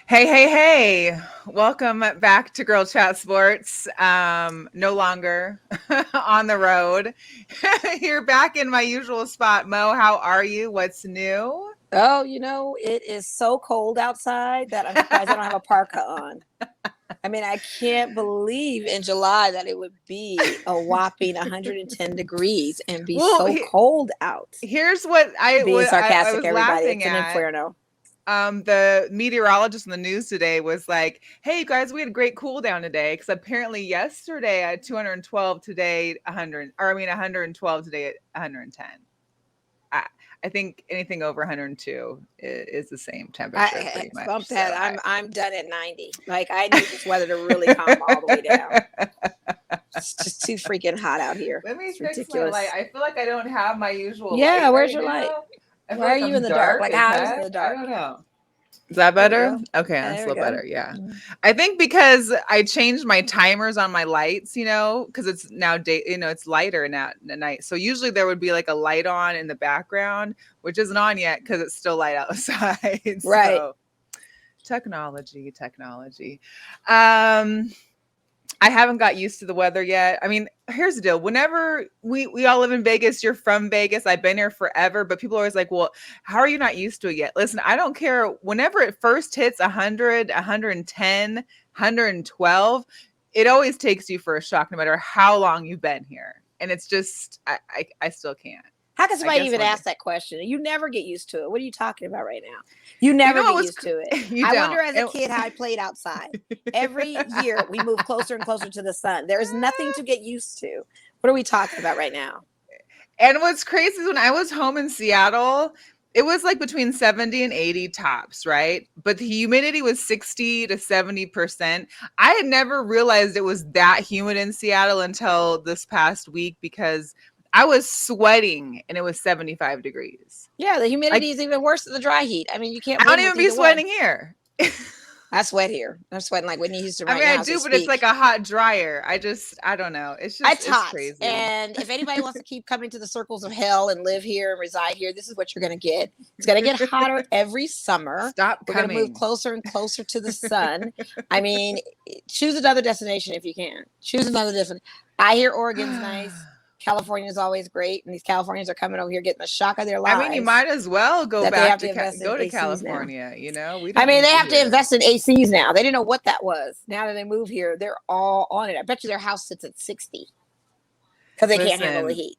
Hey, hey, hey. Welcome back to Girl Chat Sports. No longer on the road. You're back in my usual spot. Mo, how are you? What's new? Oh, it is so cold outside that I'm surprised I don't have a parka on. I mean, I can't believe in July that it would be a whopping 110 degrees and be Well, so cold out. here's what Being I sarcastic, was everybody. laughing It's an at. inferno. The meteorologist in the news today was like, "Hey, you guys, we had a great cool down today because apparently yesterday at 212, today 100, or I mean 112 today at 110." I, I think anything over 102 is the same temperature, I pretty much. bump So that. I'm done at 90. Like I need this weather to really calm all the way down. It's just too freaking hot out here. Let me It's fix my light. ridiculous. I feel like I don't have my usual Yeah, light where's right your light? now. I feel Why are like you in I'm the dark? dark Like as how is it in heck. the I dark? don't know. Is that There we better? go. Okay, Yeah, that's there a we little go. better. Yeah. I think because I changed my timers on my lights, because it's now day, it's lighter now at night. So usually there would be like a light on in the background, which isn't on yet because it's still light outside. Right. So technology. Um I haven't got used to the weather yet. I mean, here's the deal. Whenever we all live in Vegas, you're from Vegas. I've been here forever, but people are always like, "Well, how are you not used to it yet?" Listen, I don't care. Whenever it first hits 100, 110, 112, it always takes you for a shock, no matter how long you've been here. And it's just, I still can't. How can I somebody guess even one day. ask that question? You never get used to it. What are you talking about right now? You You never know, it get was used to it. you I wonder don't. as a kid how I played outside. Every year we move closer and closer to the sun. There is nothing to get used to. What are we talking about right now? And what's crazy is when I was home in Seattle, it was like between 70 and 80 tops, right? But the humidity was 60 to 70%. I had never realized it was that humid in Seattle until this past week because I was sweating and it was 75 degrees. Yeah, the humidity Like, is even worse than the dry heat. I mean, you can't I don't win with even be either one. sweating here. I sweat here. I'm sweating like Whitney Houston I right mean, I now as we do, but it's like speak. a hot dryer. I don't know. It's It's hot. crazy. And if anybody wants to keep coming to the circles of hell and live here and reside here, this is what you're going to get. It's going to get hotter every summer. Stop We're going to move coming. closer and closer to the sun. I mean, choose another destination if you can. Choose another different. I hear Oregon's nice. California is always great. And these Californians are coming over here getting the shock of their I mean, you lives might as well go that they back have to to invest in go to ACs now. California. We I don't mean, need they you have to here. invest in ACs now. They didn't know what that was. Now that they move here, they're all on it. I bet you their house sits at 60 because they can't handle the Listen, heat.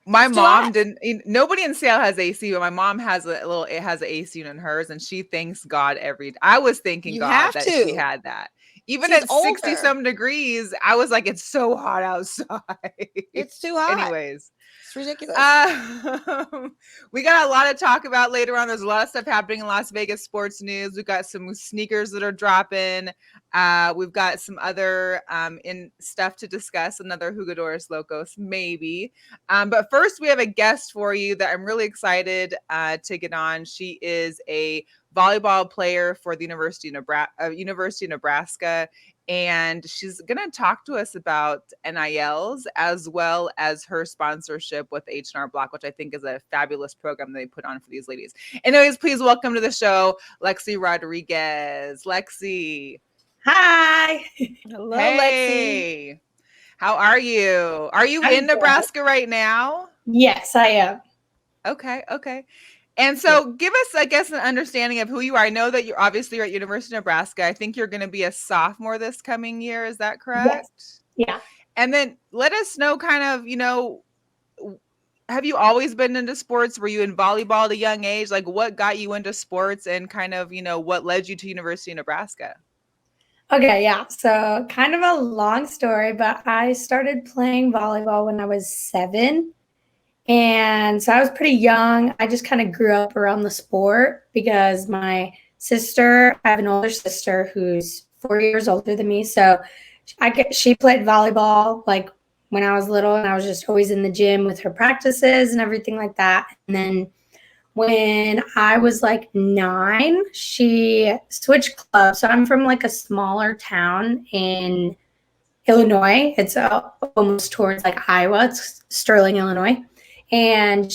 my It's too mom hot. didn't. Nobody in Seattle has AC, but my mom has a little. It has an AC unit in hers, and she thanks God every. I was thanking You God have that she to. had that. Even She's at 60 older. some degrees, I was like, it's so hot outside. It's too hot. Anyways, It's ridiculous. we got a lot to talk about later on. There's a lot of stuff happening in Las Vegas sports news. We've got some sneakers that are dropping. We've got some other in stuff to discuss. Another Jugadores Locos, maybe. But first, we have a guest for you that I'm really excited to get on. She is a volleyball player for the University of Nebraska. And she's going to talk to us about NILs as well as her sponsorship with H&R Block, which I think is a fabulous program they put on for these ladies. Anyways, please welcome to the show, Lexi Rodriguez. Lexi. Hi. Hello, Lexi. Hey. How are you? Are you I'm in good. Nebraska right now? Yes, I am. Okay. And Yeah. so give us, I guess, an understanding of who you are. I know that you're obviously at University of Nebraska. I think you're going to be a sophomore this coming year. Is that Yes. correct? Yeah. And then let us know kind of, have you always been into sports? Were you in volleyball at a young age? Like what got you into sports and kind of, what led you to University of Nebraska? Okay, yeah. So kind of a long story, but I started playing volleyball when I was 7. And so I was pretty young. I just kind of grew up around the sport because my sister, I have an older sister who's 4 years older than me. So she played volleyball like when I was little, and I was just always in the gym with her practices and everything like that. And then when I was like 9, she switched clubs. So I'm from like a smaller town in Illinois. It's almost towards like Iowa. It's Sterling, Illinois. And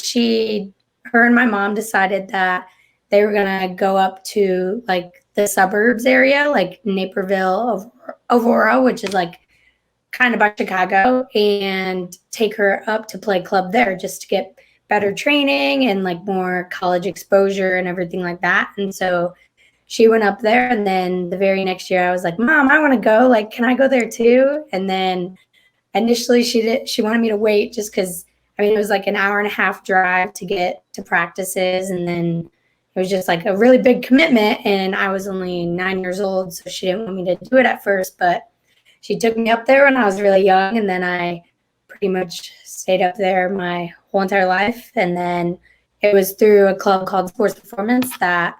her and my mom decided that they were going to go up to like the suburbs area, like Naperville, Aurora, which is like kind of by Chicago, and take her up to play club there just to get better training and like more college exposure and everything like that. And so she went up there, and then the very next year I was like, Mom, I want to go. Like, can I go there too? And then initially she wanted me to wait just because, I mean, it was like an hour and a half drive to get to practices. And then it was just like a really big commitment. And I was only 9 years old, so she didn't want me to do it at first. But she took me up there when I was really young. And then I pretty much stayed up there my whole entire life. And then it was through a club called Sports Performance that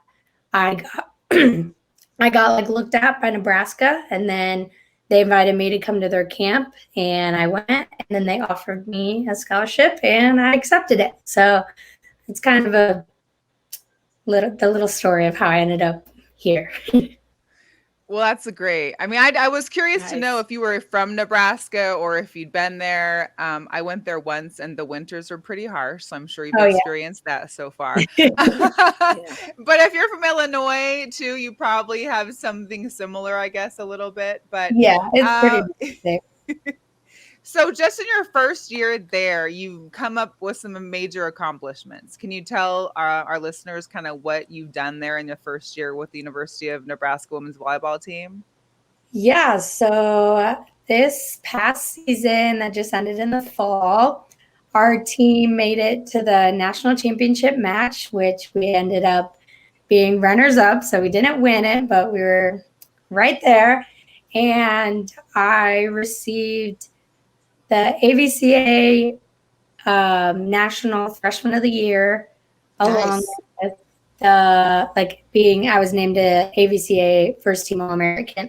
I got I got like looked at by Nebraska, and then they invited me to come to their camp, and I went, and then they offered me a scholarship, and I accepted it. So it's kind of the little story of how I ended up here. Well, that's great. I mean, I was curious to know if you were from Nebraska or if you'd been there. I went there once, and the winters were pretty harsh, so I'm sure you've experienced that so far. But if you're from Illinois too, you probably have something similar, I guess, a little bit. But yeah, it's pretty big. So just in your first year there, you've come up with some major accomplishments. Can you tell our listeners kind of what you've done there in your first year with the University of Nebraska women's volleyball team? Yeah, so this past season that just ended in the fall, our team made it to the national championship match, which we ended up being runners up. So we didn't win it, but we were right there. And I received the AVCA National Freshman of the Year, along with the I was named a AVCA First Team All-American.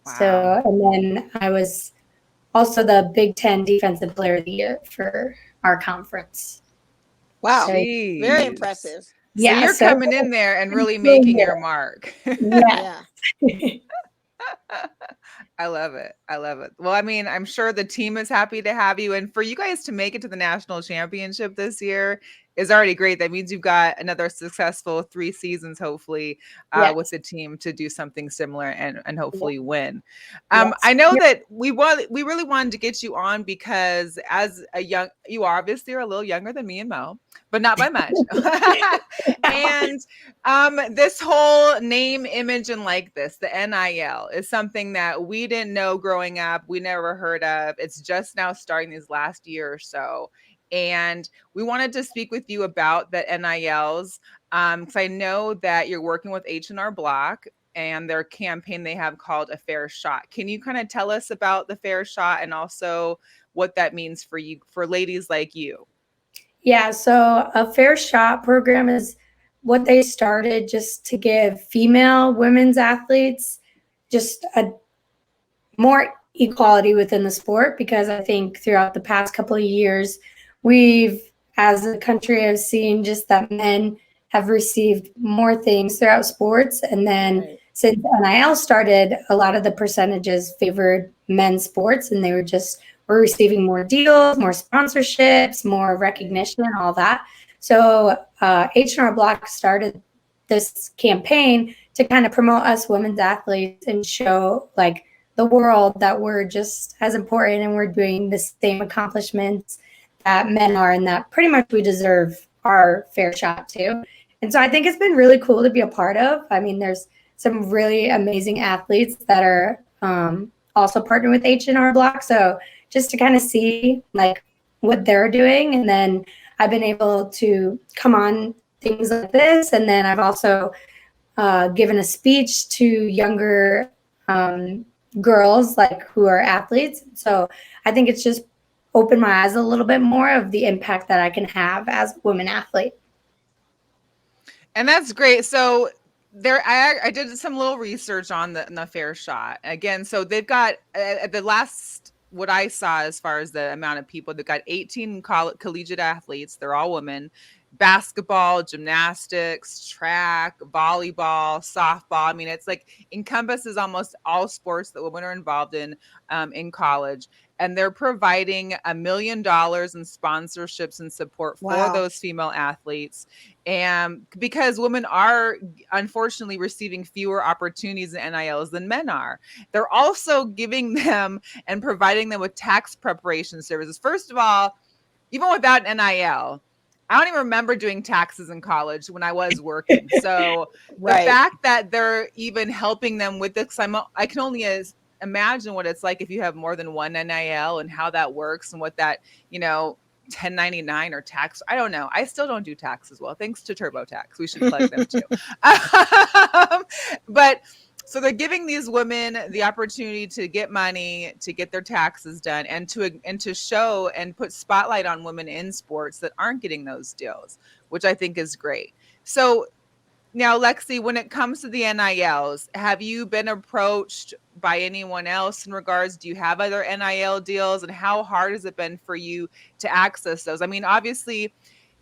Wow. So, and then I was also the Big Ten Defensive Player of the Year for our conference. Wow, very impressive. So you're coming in there and really making your mark. Yeah. I love it. I love it. Well, I mean, I'm sure the team is happy to have you. And for you guys to make it to the national championship this year is already great. That means you've got another successful 3 seasons, hopefully, with the team to do something similar and hopefully win. I know that we really wanted to get you on because as you obviously are a little younger than me and Mo, but not by much. And this whole name, image, and likeness, the NIL, is something that we didn't know growing up. We never heard of. It's just now starting these last year or so. And we wanted to speak with you about the NILs because I know that you're working with H&R Block and their campaign they have called A Fair Shot. Can you kind of tell us about the Fair Shot and also what that means for you, for ladies like you? Yeah, so a Fair Shot program is what they started just to give female women's athletes just a more equality within the sport, because I think throughout the past couple of years, we've, as a country, have seen just that men have received more things throughout sports. And then since NIL started, a lot of the percentages favored men's sports, and they were receiving more deals, more sponsorships, more recognition, and all that. So H&R Block started this campaign to kind of promote us women's athletes and show like the world that we're just as important and we're doing the same accomplishments that men are, and that pretty much we deserve our fair shot too. And so I think it's been really cool to be a part of. I mean, there's some really amazing athletes that are also partnered with H&R Block. So just to kind of see like what they're doing. And then I've been able to come on things like this. And then I've also given a speech to younger girls like who are athletes. So I think it's just opened my eyes a little bit more of the impact that I can have as a woman athlete. And that's great. So I did some little research on the Fair Shot again. So they've got the last, what I saw as far as the amount of people, they've got 18 collegiate athletes. They're all women. basketball, gymnastics, track, volleyball, softball. I mean, it's like encompasses almost all sports that women are involved in college. And they're providing $1 million in sponsorships and support for Wow. those female athletes. And because women are unfortunately receiving fewer opportunities in NILs than men are, they're also giving them and providing them with tax preparation services. First of all, even without an NIL, I don't even remember doing taxes in college when I was working. So the Right. fact that they're even helping them with this, I can only imagine what it's like if you have more than one NIL and how that works and what that, 1099 or tax. I don't know. I still don't do taxes well. Thanks to TurboTax. We should plug them too. But so they're giving these women the opportunity to get money, to get their taxes done, and to show and put spotlight on women in sports that aren't getting those deals, which I think is great. So now, Lexi, when it comes to the NILs, have you been approached by anyone else in regards? Do you have other NIL deals, and how hard has it been for you to access those? I mean, obviously,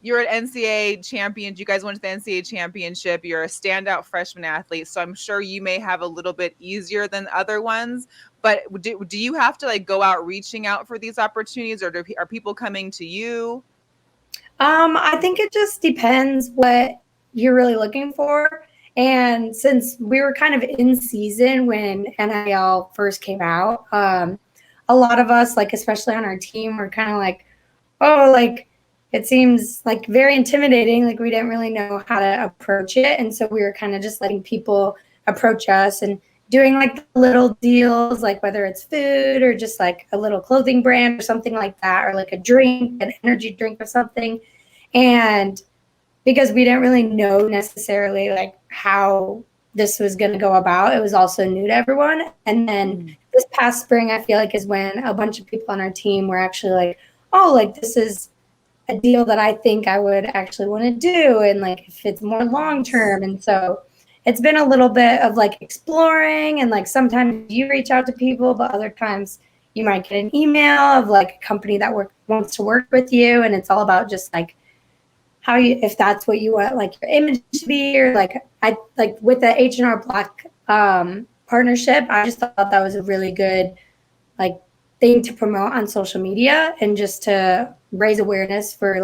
you're an NCAA champion. You guys went to the NCAA championship. You're a standout freshman athlete, so I'm sure you may have a little bit easier than other ones. But do you have to go out reaching out for these opportunities, or are people coming to you? I think it just depends what you're really looking for. And since we were kind of in season when NIL first came out, a lot of us, especially on our team, were kind of like, oh, it seems very intimidating. We didn't really know how to approach it. And so we were kind of just letting people approach us and doing little deals, whether it's food or just a little clothing brand or something like that, or a drink, an energy drink or something. And because we didn't really know necessarily how this was going to go about, it was also new to everyone. And then this past spring, I feel is when a bunch of people on our team were actually oh, this is a deal that I think I would actually want to do, and if it's more long term. And so it's been a little bit of exploring, and sometimes you reach out to people, but other times you might get an email of a company that wants to work with you, and it's all about just how you, if that's what you want your image to be, or I with the H&R Block partnership, I just thought that was a really good thing to promote on social media, and just to raise awareness for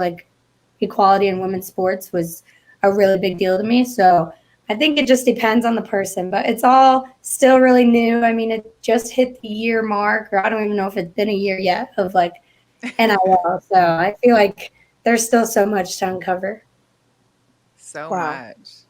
equality in women's sports was a really big deal to me. So I think it just depends on the person, but it's all still really new. I mean, it just hit the year mark, or I don't even know if it's been a year yet of NIL. So I feel there's still so much to uncover. So much.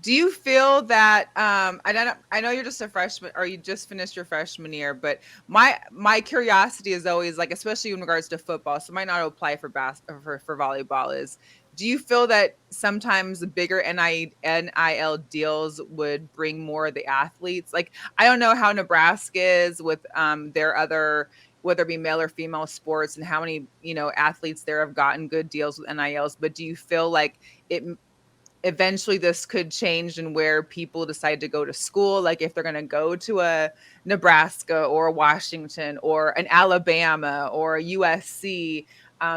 Do you feel that I know you're just a freshman, or you just finished your freshman year, but my curiosity is always especially in regards to football, so it might not apply for volleyball, is do you feel that sometimes the bigger NIL deals would bring more of the athletes? I don't know how Nebraska is with their other, whether it be male or female sports, and how many athletes there have gotten good deals with NILs, but do you feel it eventually this could change in where people decide to go to school, if they're going to go to a Nebraska or a Washington or an Alabama or a USC,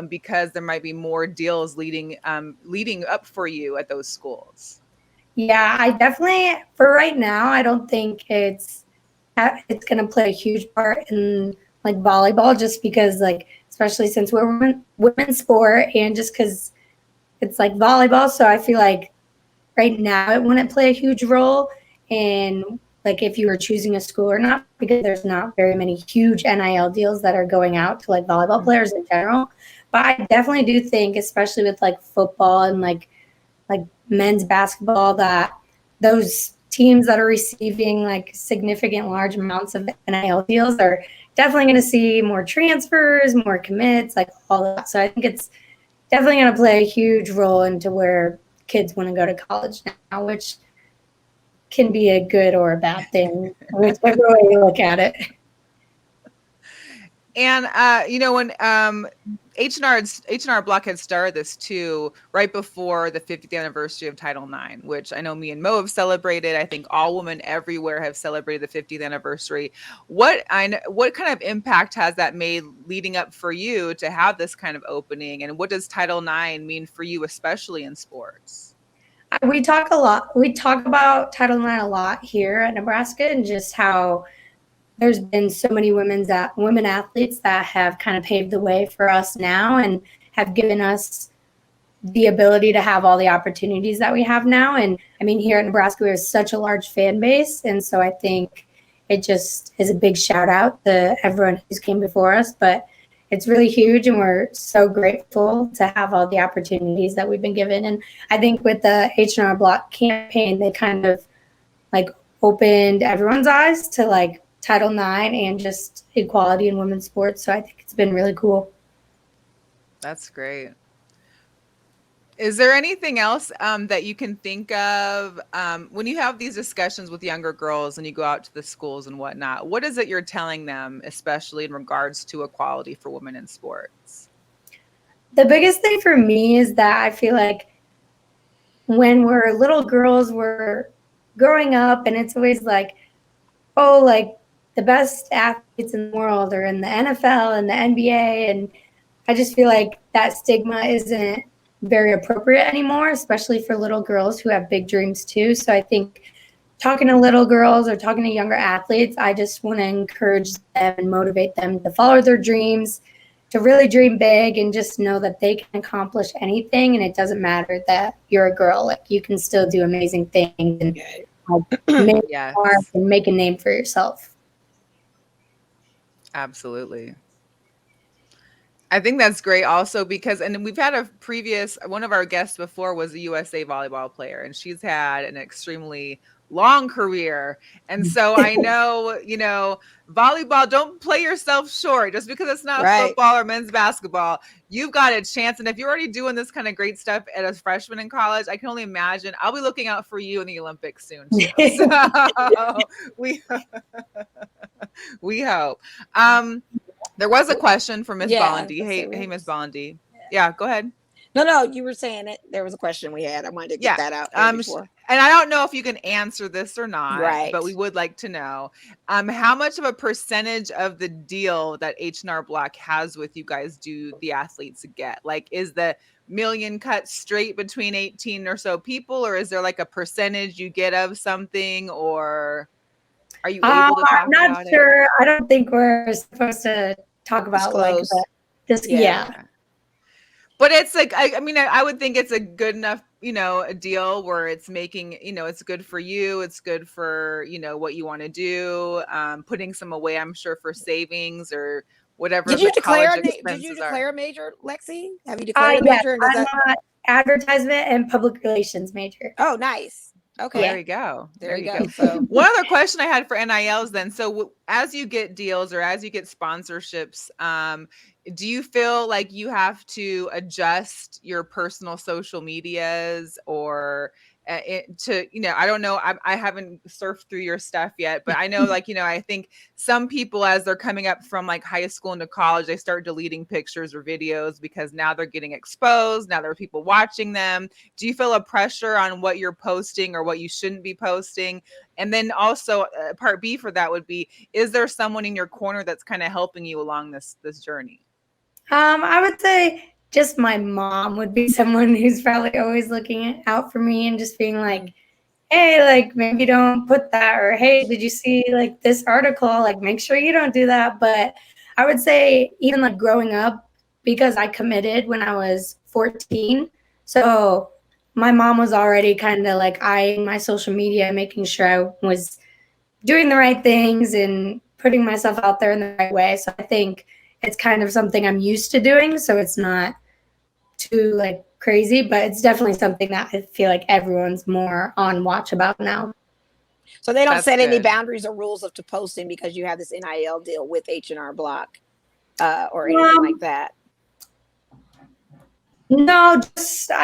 because there might be more deals leading up for you at those schools? Yeah, I definitely, for right now, I don't think it's going to play a huge part in volleyball, just because especially since we're women's sport, and just because it's volleyball. So I feel right now it wouldn't play a huge role in if you were choosing a school or not, because there's not very many huge NIL deals that are going out to volleyball players in general. But I definitely do think, especially with football and men's basketball, that those teams that are receiving significant large amounts of NIL deals are definitely going to see more transfers, more commits, all of that. So I think it's definitely going to play a huge role into where kids want to go to college now, which can be a good or a bad thing, whichever way you look at it. And when H&R Block had started this too, right before the 50th anniversary of Title IX, which I know me and Mo have celebrated. I think all women everywhere have celebrated the 50th anniversary. What kind of impact has that made leading up for you to have this kind of opening? And what does Title IX mean for you, especially in sports? We talk a lot. We talk about Title IX a lot here at Nebraska, and just how there's been so many women athletes that have kind of paved the way for us now and have given us the ability to have all the opportunities that we have now. And I mean, here at Nebraska, we have such a large fan base. And so I think it just is a big shout out to everyone who's came before us. But it's really huge, and we're so grateful to have all the opportunities that we've been given. And I think with the H&R Block campaign, they kind of like opened everyone's eyes to like Title IX and just equality in women's sports. So I think it's been really cool. That's great. Is there anything else that you can think of when you have these discussions with younger girls and you go out to the schools and whatnot? What is it you're telling them, especially in regards to equality for women in sports? The biggest thing for me is that I feel like when we're little girls, we're growing up, and it's always like, oh, like the best athletes in the world are in the NFL and the NBA. And I just feel like that stigma isn't very appropriate anymore, especially for little girls who have big dreams too. So I think talking to little girls or talking to younger athletes, I just want to encourage them and motivate them to follow their dreams, to really dream big, and just know that they can accomplish anything. And it doesn't matter that you're a girl, like you can still do amazing things and make Yes. a mark and make a name for yourself. Absolutely. I think that's great also because, and we've had one of our guests before was a USA volleyball player, and she's had an extremely long career. And so I know, volleyball, don't play yourself short just because it's not football or men's basketball. You've got a chance. And if you're already doing this kind of great stuff as a freshman in college, I can only imagine I'll be looking out for you in the Olympics soon too. So we hope. There was a question from Miss Bollandy. Hey, Miss Bollandy. Yeah, go ahead. No, you were saying it. There was a question we had. I wanted to get that out before. And I don't know if you can answer this or not, right, but we would like to know how much of a percentage of the deal that H&R Block has with you guys do the athletes get? Like, is the million cut straight between 18 or so people, or is there like a percentage you get of something, or are you able to talk about it? I'm not sure. I don't think we're supposed to talk about disclose. Like this. Yeah. But it's like, I would think it's a good enough, a deal where it's making, it's good for you. It's good for, what you want to do. Putting some away, I'm sure, for savings or whatever. Did you declare a major, Lexi? Have you declared a major? I'm not advertisement and public relations major. Oh, nice. Okay. There you go. There you go. So one other question I had for NILs then. So as you get deals or as you get sponsorships, do you feel like you have to adjust your personal social medias or I don't know. I haven't surfed through your stuff yet, but I know I think some people, as they're coming up from like high school into college, they start deleting pictures or videos because now they're getting exposed. Now there are people watching them. Do you feel a pressure on what you're posting or what you shouldn't be posting? And then also part B for that would be, is there someone in your corner that's kind of helping you along this journey? I would say just my mom would be someone who's probably always looking out for me and just being like, hey, like maybe don't put that, or hey, did you see like this article? Like make sure you don't do that. But I would say even like growing up, because I committed when I was 14. So my mom was already kind of like eyeing my social media, making sure I was doing the right things and putting myself out there in the right way. So I think it's kind of something I'm used to doing. So it's not too like crazy, but it's definitely something that I feel like everyone's more on watch about now. So they don't set any boundaries or rules to posting because you have this NIL deal with H&R Block or anything like that? No,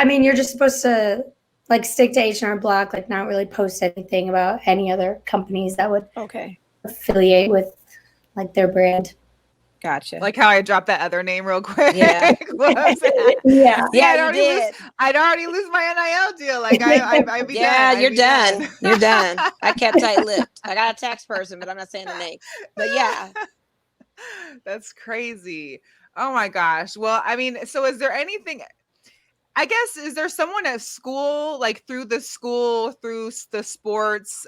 you're just supposed to like stick to H&R Block, like not really post anything about any other companies that would affiliate with like their brand. Gotcha. Like how I dropped that other name real quick. Yeah. Yeah. Yeah, you did. I'd already lose my NIL deal. Like I'd be Yeah, done. you're done. You're done. I kept tight-lipped. I got a tax person, but I'm not saying the name. But yeah. That's crazy. Oh my gosh. Well, I mean, so is there anything, I guess, is there someone at school, like through the sports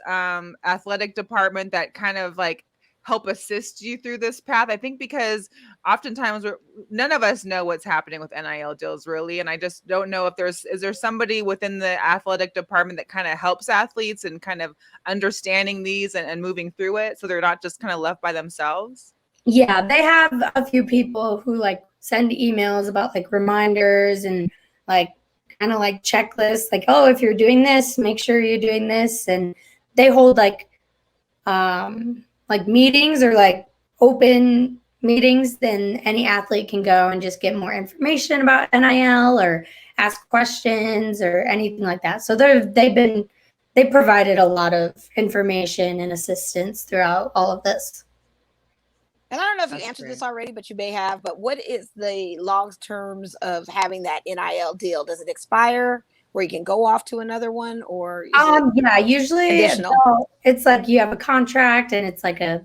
athletic department that kind of like help assist you through this path? I think because oftentimes none of us know what's happening with NIL deals really, and I just don't know if is there somebody within the athletic department that kind of helps athletes and kind of understanding these and moving through it so they're not just kind of left by themselves? Yeah, they have a few people who like send emails about like reminders and like kind of like checklists, like, oh, if you're doing this, make sure you're doing this. And they hold like meetings or like open meetings, then any athlete can go and just get more information about NIL or ask questions or anything like that. So they provided a lot of information and assistance throughout all of this. And I don't know if That's you answered great. this already, but you may have. But what is the long terms of having that NIL deal? Does it expire where you can go off to another one, or is it Yeah, usually additional? it's like you have a contract and it's like a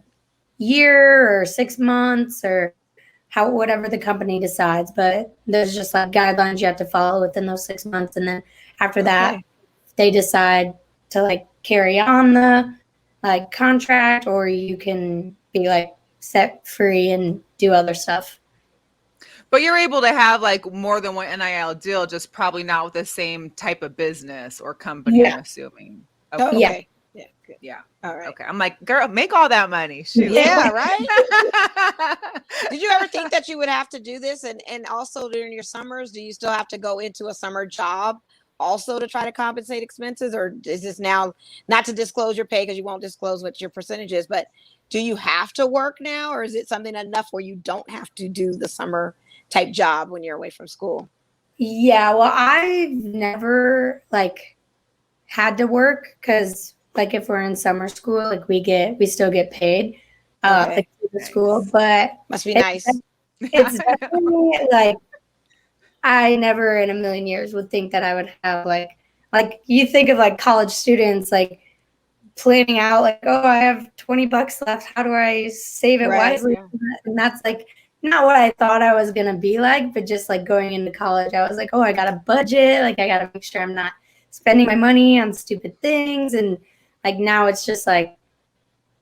year or 6 months or whatever the company decides, but there's just like guidelines you have to follow within those 6 months, and then after that Okay. they decide to like carry on the like contract, or you can be like set free and do other stuff. But you're able to have like more than one NIL deal, just probably not with the same type of business or company, Yeah. I'm assuming. Oh, Okay. Yeah. okay. Yeah. Good. Yeah. All right. Okay. I'm like, girl, make all that money. Shoot. Yeah. Right. Did you ever think that you would have to do this, and also during your summers, do you still have to go into a summer job also to try to compensate expenses, or is this now not to disclose your pay because you won't disclose what your percentage is, but do you have to work now, or is it something enough where you don't have to do the summer type job when you're away from school? Yeah, well, I've never like had to work because like if we're in summer school, like we still get paid Okay. like through the school, but Must be it's, nice. it's definitely like I never in a million years would think that I would have like you think of like college students like planning out like, oh, I have $20 left. How do I save it Right. wisely? Yeah. And that's like not what I thought I was gonna be like, but just like going into college, I was like, oh, I got a budget. Like I gotta make sure I'm not spending my money on stupid things. And like now it's just like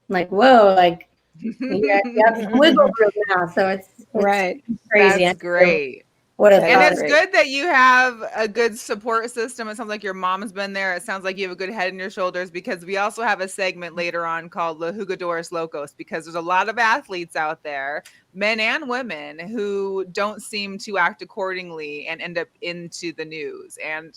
whoa, like you have some wiggle room now. So it's Right. crazy. That's great. What a That And thought. it's great. good that you have a good support system. It sounds like your mom's been there. It sounds like you have a good head on your shoulders, because we also have a segment later on called La Jugadores Locos, because there's a lot of athletes out there, men and women, who don't seem to act accordingly and end up into the news. And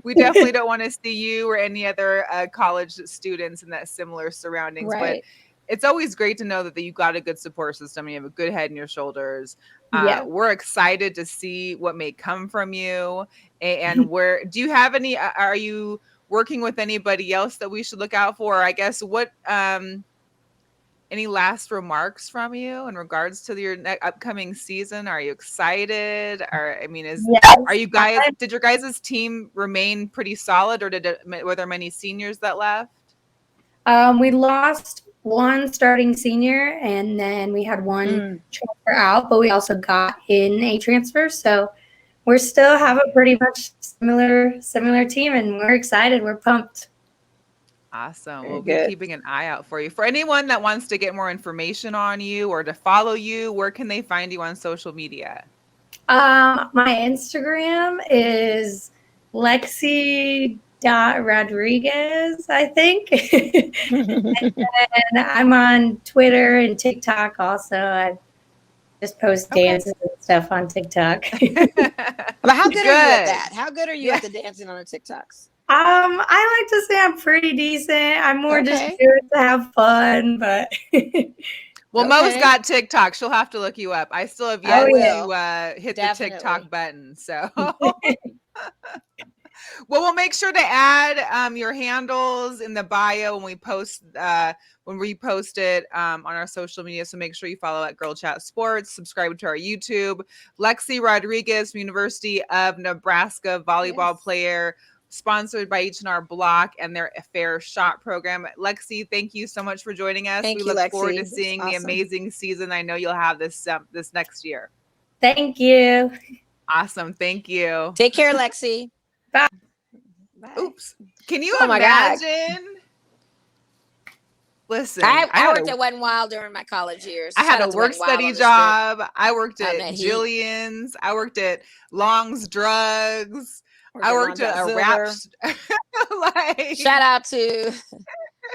we definitely don't want to see you or any other college students in that similar surroundings. Right. But it's always great to know that you got a good support system. You have a good head on your shoulders. Yeah. We're excited to see what may come from you. And where do you have any, are you working with anybody else that we should look out for? I guess what, any last remarks from you in regards to your upcoming season? Are you excited? Or, I mean, are you guys, did your guys' team remain pretty solid, or were there many seniors that left? We lost one starting senior, and then we had one transfer out, but we also got in a transfer. So we still have a pretty much similar team, and we're excited. We're pumped. Awesome. Very We'll good. be keeping an eye out for you. For anyone that wants to get more information on you or to follow you, where can they find you on social media? My Instagram is Lexi Rodriguez, I think. And I'm on Twitter and TikTok also. I just post dances and stuff on TikTok. But how good are you at that? How good are you at the dancing on the TikToks? I like to say I'm pretty decent. I'm more just Okay. here to have fun, but Well, Mo's got TikTok. She'll have to look you up. I still have yet to hit Definitely. the TikTok button. So Well, we'll make sure to add your handles in the bio when we post it on our social media. So make sure you follow at Girl Chat Sports, subscribe to our YouTube. Lexi Rodriguez from University of Nebraska volleyball player, sponsored by H&R Block and their Fair Shot program. Lexi, thank you so much for joining us. We look forward to seeing the amazing season I know you'll have this next year. Thank you. Awesome. Thank you. Take care, Lexi. Bye. Bye. Oops. Can you Oh my God. imagine? Listen, I worked at Wet n Wild during my college years. I had a work study job. I worked at Jillian's. I worked at Long's Drugs. I worked at a rap. Shout out to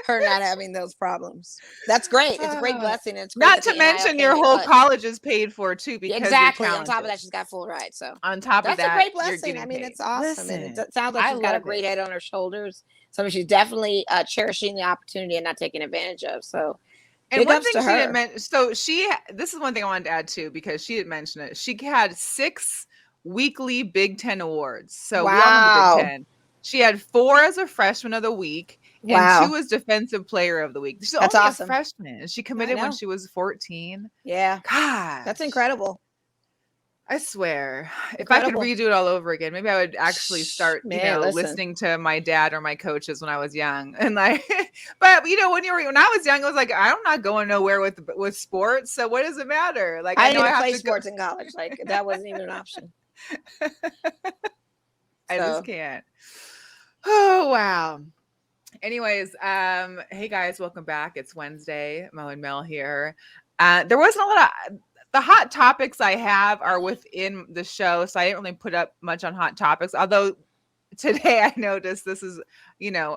her not having those problems. That's great. It's a great blessing. It's great not to mention your whole college is paid for too. Because exactly. On top of that, she's got full rights. So on top of that, that's a great blessing. I mean, it's awesome. And it sounds like she's got a great head on her shoulders. So she's definitely cherishing the opportunity and not taking advantage of. So. And one thing she didn't mention, this is one thing I wanted to add too, because she didn't mention it. She had 6 weekly Big Ten awards. So we all know the Big Ten. She had 4 as a freshman of the week and 2 as defensive player of the week. She's only a freshman. She committed when she was 14. Yeah. God. That's incredible. I swear, if I could redo it all over again, maybe I would actually start, listening to my dad or my coaches when I was young. And but when I was young, I was like, I'm not going nowhere with sports. So what does it matter? Like I didn't play sports in college. Like that wasn't even an option. I just can't. Oh wow. Anyways, hey guys, welcome back. It's Wednesday. Mo and Mel here. There wasn't a lot of. The hot topics I have are within the show, so I didn't really put up much on hot topics. Although today I noticed this is,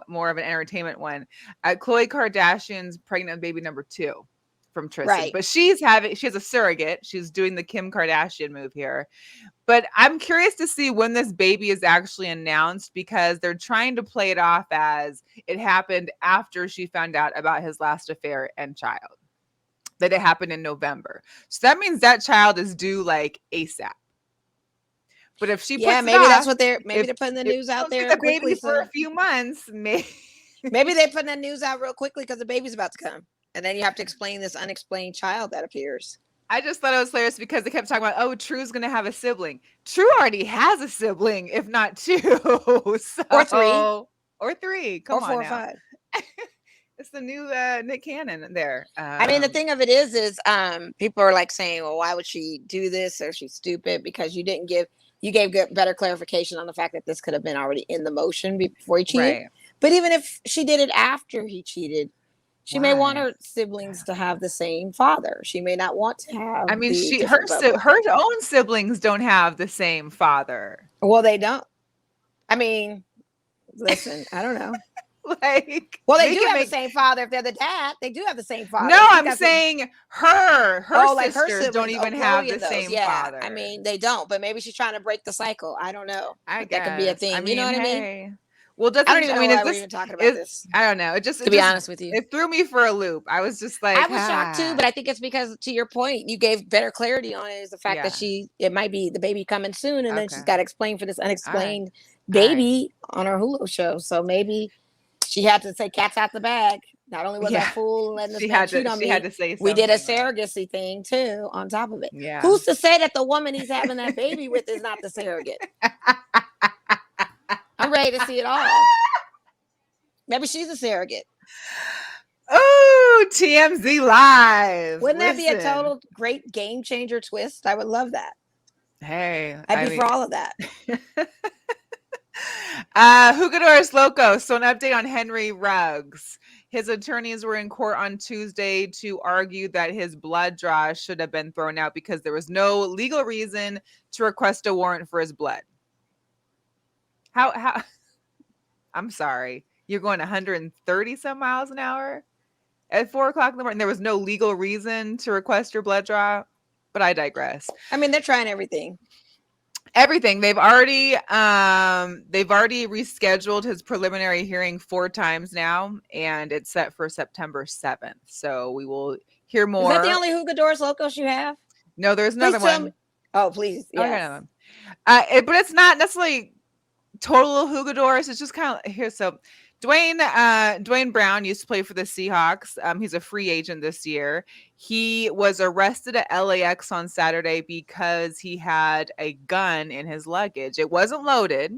more of an entertainment one. Khloe Kardashian's pregnant with baby number 2 from Tristan, right. But she has a surrogate. She's doing the Kim Kardashian move here. But I'm curious to see when this baby is actually announced, because they're trying to play it off as it happened after she found out about his last affair and child. That it happened in November. So that means that child is due like ASAP. But if she puts that's what they're putting the news out there. The baby for a few months, maybe they're putting the news out real quickly because the baby's about to come. And then you have to explain this unexplained child that appears. I just thought it was hilarious because they kept talking about, True's going to have a sibling. True already has a sibling, if not 2. Or 3. Or 3. Come on, 4 or 5. It's the new Nick Cannon there. I mean, the thing of it is people are like saying, well, why would she do this? Or she's stupid because you gave better clarification on the fact that this could have been already in the motion before he cheated. Right. But even if she did it after he cheated, she may want her siblings to have the same father. She may not want to have. I mean, her own siblings don't have the same father. Well, they don't. I mean, listen, I don't know. They do have the same father. If they're the dad, they do have the same father. No, I'm saying her sisters don't even have the same father. I mean, they don't, but maybe she's trying to break the cycle. I don't know. That could be a thing. You know what I mean? Well, I don't even know why we're even talking about this. I don't know. To be honest with you, it threw me for a loop. I was just like, I was shocked too, but I think it's because, to your point, you gave better clarity on it. Is the fact that it might be the baby coming soon, and then she's got to explain for this unexplained baby on her Hulu show. So maybe she had to say cat's out the bag. Not only was I fool and letting this man cheat on me, had to say we did a surrogacy thing too on top of it. Yeah. Who's to say that the woman he's having that baby with is not the surrogate? I'm ready to see it all. Maybe she's a surrogate. Oh, TMZ Live. Wouldn't that be a total great game changer twist? I would love that. Hey. I'd be for all of that. Jugadores Loco. So an update on Henry Ruggs. His attorneys were in court on Tuesday to argue that his blood draw should have been thrown out because there was no legal reason to request a warrant for his blood. How I'm sorry. You're going 130 some miles an hour at 4:00 in the morning. There was no legal reason to request your blood draw, but I digress. I mean, they're trying everything. They've already rescheduled his preliminary hearing 4 times now, and it's set for September 7th. So we will hear more. Is that the only Jugadores Locos you have? No, there's another one. Oh, please. Yes. But it's not necessarily total Hugadors. It's just kind of here. So Dwayne Brown used to play for the Seahawks. He's a free agent this year. He was arrested at LAX on Saturday because he had a gun in his luggage. It wasn't loaded,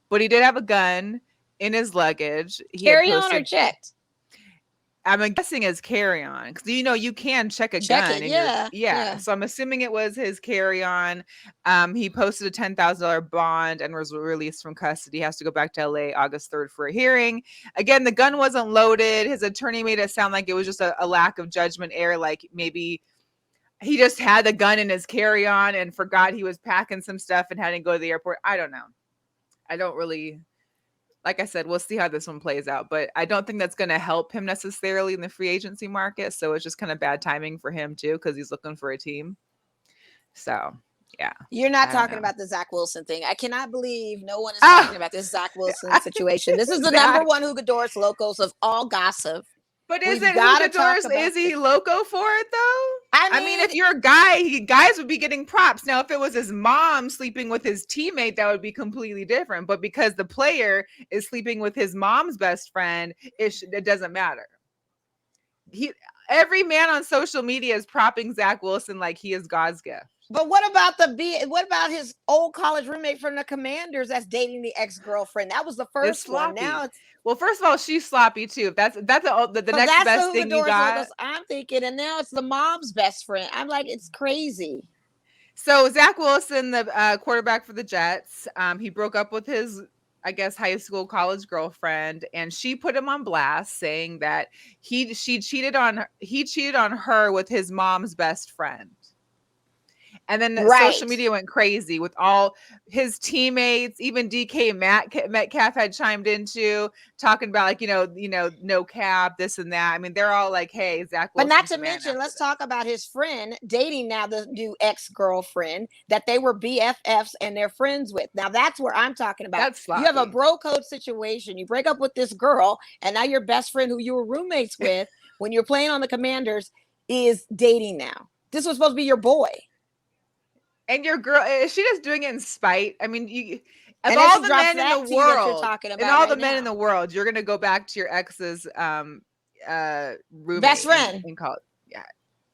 but he did have a gun in his luggage. He had Carry on or posted, checked? I'm guessing as carry on, because you can check a Check gun it, in yeah, your yeah. So I'm assuming it was his carry on. He posted a $10,000 bond and was released from custody. He has to go back to LA August 3rd for a hearing. Again, the gun wasn't loaded. His attorney made it sound like it was just a lack of judgment error, like maybe he just had the gun in his carry on and forgot he was packing some stuff and had to go to the airport. I don't know. I don't really. Like I said, we'll see how this one plays out, but I don't think that's going to help him necessarily in the free agency market. So it's just kind of bad timing for him too, because he's looking for a team. So yeah, you're not talking about the Zack Wilson thing. I cannot believe no one is talking about this Zack Wilson situation. This is the number one Hugadores locos of all gossip. But is it Hugadores? Is he loco for it though? I mean, if you're a guy, guys would be getting props. Now, if it was his mom sleeping with his teammate, that would be completely different. But because the player is sleeping with his mom's best friend, it doesn't matter. Every man on social media is propping Zack Wilson like he is God's gift. But what about his old college roommate from the Commanders that's dating the ex-girlfriend? That was the first one. Now it's first of all, she's sloppy too. That's the next best thing you got. I'm thinking, and now it's the mom's best friend. I'm like, it's crazy. So Zack Wilson, the quarterback for the Jets, he broke up with his, I guess, high school college girlfriend, and she put him on blast, saying that he cheated on her with his mom's best friend. And then social media went crazy with all his teammates. Even DK Metcalf had chimed into talking about like, no cap, this and that. I mean, they're all like, hey, Zack Wilson. But not to mention, let's talk about his friend dating now the new ex-girlfriend that they were BFFs and they're friends with. Now that's where I'm talking about. That's sloppy. You have a bro code situation. You break up with this girl, and now your best friend who you were roommates with when you're playing on the Commanders is dating now. This was supposed to be your boy. And your girl, is she just doing it in spite? I mean, of all the men in the world, men in the world, you're gonna go back to your ex's roommate, best friend in college. Yeah,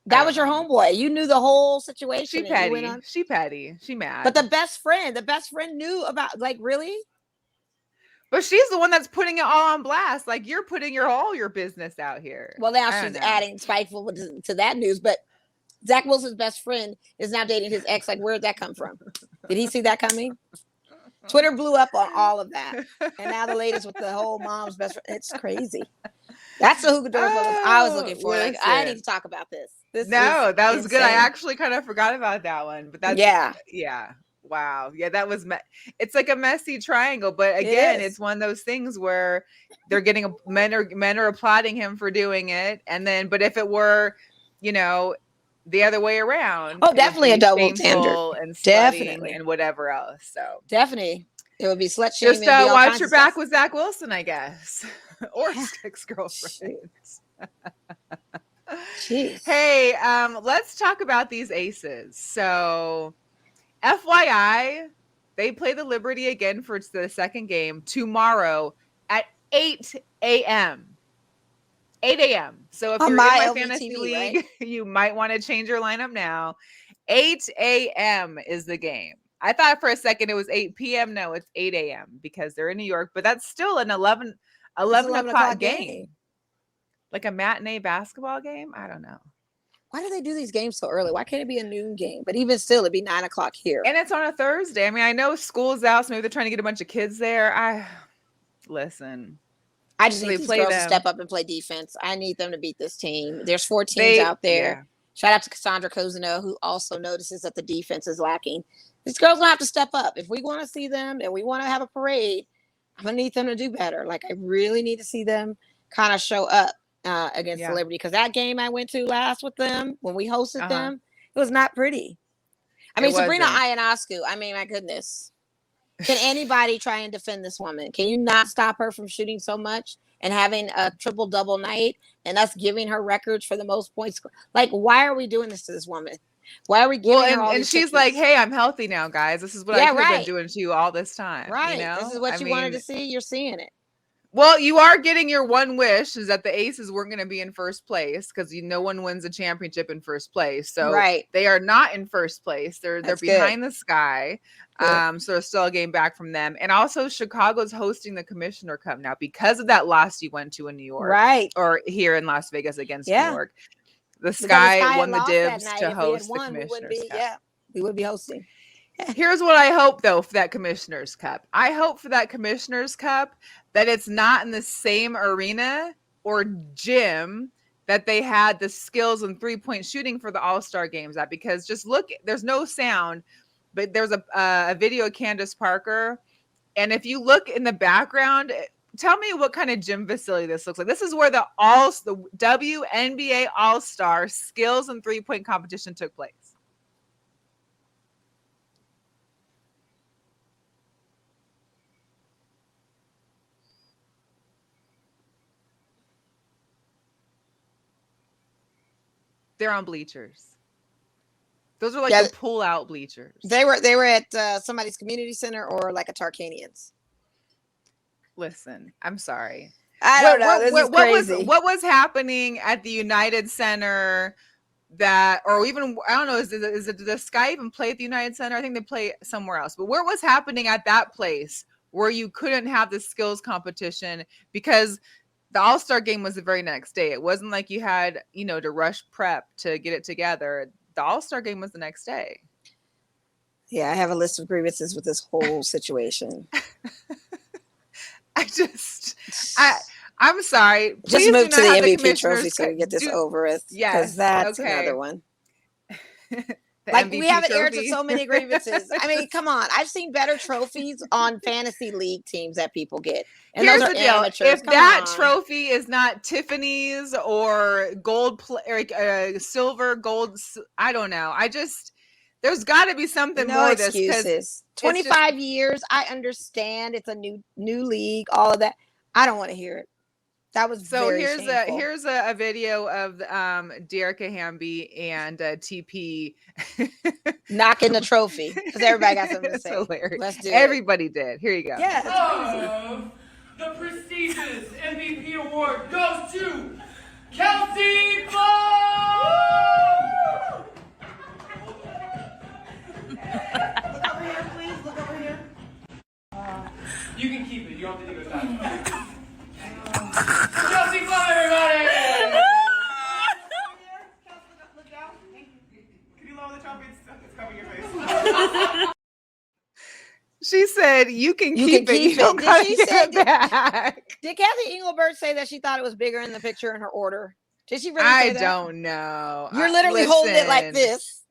that was your homeboy. You knew the whole situation. She petty. She petty. She mad. But the best friend knew about. Like, really? But she's the one that's putting it all on blast. Like, you're putting all your business out here. Well, now she's adding spiteful to that news, but. Zack Wilson's best friend is now dating his ex. Like, where'd that come from? Did he see that coming? Twitter blew up on all of that. And now the latest with the whole mom's best friend. It's crazy. That's the Hugadores I was looking for. Like, I need to talk about this. That was insane. Good. I actually kind of forgot about that one. But that's yeah. Wow. Yeah, that was it's like a messy triangle. But again, it's one of those things where they're getting men are applauding him for doing it. And then, but if it were, the other way around. Oh, definitely a double standard. And definitely. And whatever else. So definitely. It would be slut shaming. Just watch your back with Zack Wilson, I guess. Or ex-girlfriends. Jeez. Hey, let's talk about these aces. So FYI, they play the Liberty again for the second game tomorrow at 8 a.m. 8 a.m. So if you're in my fantasy league, you might want to change your lineup now. 8 a.m. is the game. I thought for a second it was 8 p.m. No, it's 8 a.m. because they're in New York, but that's still an 11 o'clock game. Like a matinee basketball game? I don't know. Why do they do these games so early? Why can't it be a noon game? But even still, it'd be 9 o'clock here. And it's on a Thursday. I mean, I know school's out, so maybe they're trying to get a bunch of kids there. Listen. I just need these girls to step up and play defense. I need them to beat this team. There's 4 teams out there. Yeah. Shout out to Cassandra Cozino, who also notices that the defense is lacking. These girls will have to step up. If we want to see them and we want to have a parade, I'm going to need them to do better. Like, I really need to see them kind of show up against the Liberty. Because that game I went to last with them, when we hosted them, it was not pretty. I mean, Sabrina Ionescu, I mean, my goodness. Can anybody try and defend this woman? Can you not stop her from shooting so much and having a triple-double night and us giving her records for the most points? Like, why are we doing this to this woman? Why are we giving her all and these she's cookies? like, hey, I'm healthy now, guys. This is what I Yeah, could have been right. doing to you all this time. Right. This is what you wanted to see. You're seeing it. Well, you are getting your one wish is that the Aces weren't going to be in first place because no one wins a championship in first place. So Right. they are not in first place. They're That's behind the sky. Good. So there's still a game back from them. And also Chicago's hosting the Commissioner Cup now because of that loss you went to in New York. Right. Or here in Las Vegas against New York. The Because Sky won the dibs to host the we would Commissioner's Cup. We would be hosting. Here's what I hope, though, for that Commissioner's Cup. I hope for that Commissioner's Cup that it's not in the same arena or gym that they had the skills and three-point shooting for the All-Star games at. Because just look, there's no sound, but there's a video of Candace Parker. And if you look in the background, tell me what kind of gym facility this looks like. This is where the WNBA All-Star skills and three-point competition took place. They're on bleachers. Those are like the pull-out bleachers. They were at somebody's community center or like a Tarkanian's. Listen, I'm sorry. I don't know. This is crazy. What was happening at the United Center that, or even, I don't know, is it the Sky even play at the United Center? I think they play somewhere else. But what was happening at that place where you couldn't have the skills competition because the All-Star game was the very next day? It wasn't like you had, to rush prep to get it together. The All-Star game was the next day. Yeah, I have a list of grievances with this whole situation. I'm sorry. Just move to the MVP trophy so we get this over with. Yes, because that's another one. Like we haven't aired to so many grievances. I mean, come on. I've seen better trophies on fantasy league teams that people get. And here's those are the deal. amateurs. If that trophy is not Tiffany's or gold, silver, gold, I don't know. There's got to be something more to this. Excuses. 25 years. I understand. It's a new league. All of that. I don't want to hear it. That was very shameful. Here's a video of Dearica Hamby and TP knocking the trophy because everybody got something to say. Hilarious. Let's do Everybody did. Here you go. Yeah, the prestigious MVP award goes to Kelsey Plum. Look over here, please. Look over here. You can keep it. You don't have to do it fast. Kelsey Plum, everybody! Look down. Can you lower the trophy? It's covering your face. She said, "You can keep it. You don't gotta give it back." Did Kathy Engelbert say that she thought it was bigger in the picture in her order? Did she really say that? I don't know. You're literally holding it like this.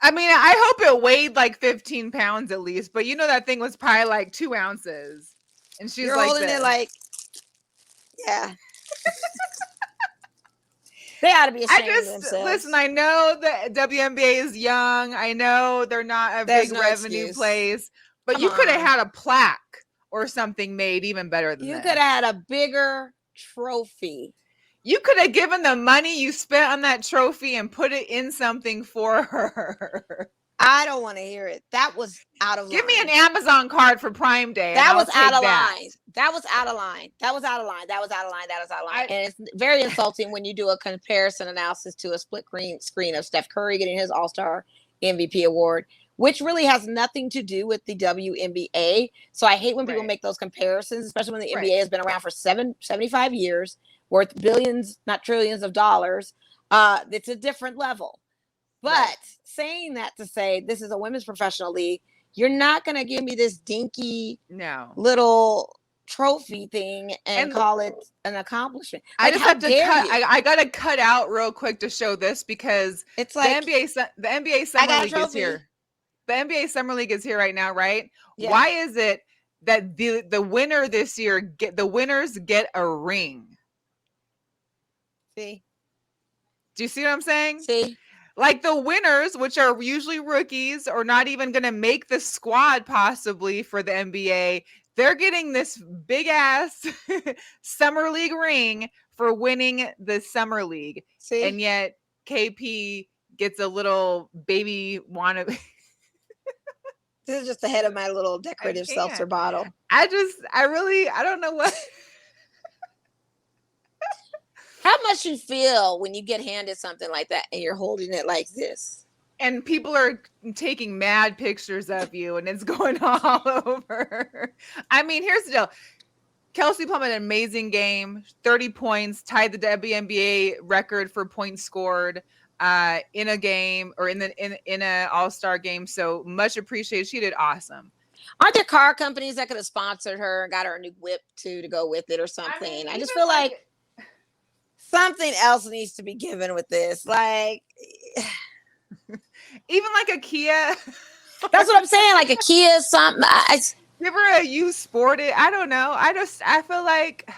I mean, I hope it weighed like 15 pounds at least, but that thing was probably like 2 ounces. And she's You're like holding this. it like, yeah. They ought to be ashamed of themselves. Listen, I know the WNBA is young. I know they're not a big revenue place, but you could have had a plaque or something made even better than that. You could have had a bigger trophy. You could have given the money you spent on that trophy and put it in something for her. I don't want to hear it. That was out of line. Give me an Amazon card for Prime Day. That was out of line. That was out of line. That was out of line. That was out of line. That was out of line. And it's very insulting when you do a comparison analysis to a split screen of Steph Curry getting his All-Star MVP award, which really has nothing to do with the WNBA. So I hate when people make those comparisons, especially when the NBA has been around for 75 years, worth billions, not trillions of dollars. It's a different level. But saying that to say this is a women's professional league, you're not going to give me this dinky little trophy thing and call it an accomplishment. I just have to cut. I got to cut out real quick to show this because it's like the NBA Summer League is here. The NBA Summer League is here right now, right? Yeah. Why is it that the winner this year the winners get a ring? See? Do you see what I'm saying? See? Like the winners, which are usually rookies or not even going to make the squad possibly for the NBA, they're getting this big ass Summer League ring for winning the Summer League. See? And yet KP gets a little baby wannabe. This is just the head of my little decorative seltzer bottle. I don't know what. How much you feel when you get handed something like that and you're holding it like this? And people are taking mad pictures of you, and it's going all over. I mean, here's the deal. Kelsey Plum had an amazing game, 30 points, tied the WNBA record for points scored in a game or in an all-star game. So much appreciated. She did awesome. Aren't there car companies that could have sponsored her and got her a new whip too to go with it or something? I just feel like something else needs to be given with this. Like even like a Kia. That's what I'm saying. Like a Kia, something. Give her a U Sported. I don't know. I feel like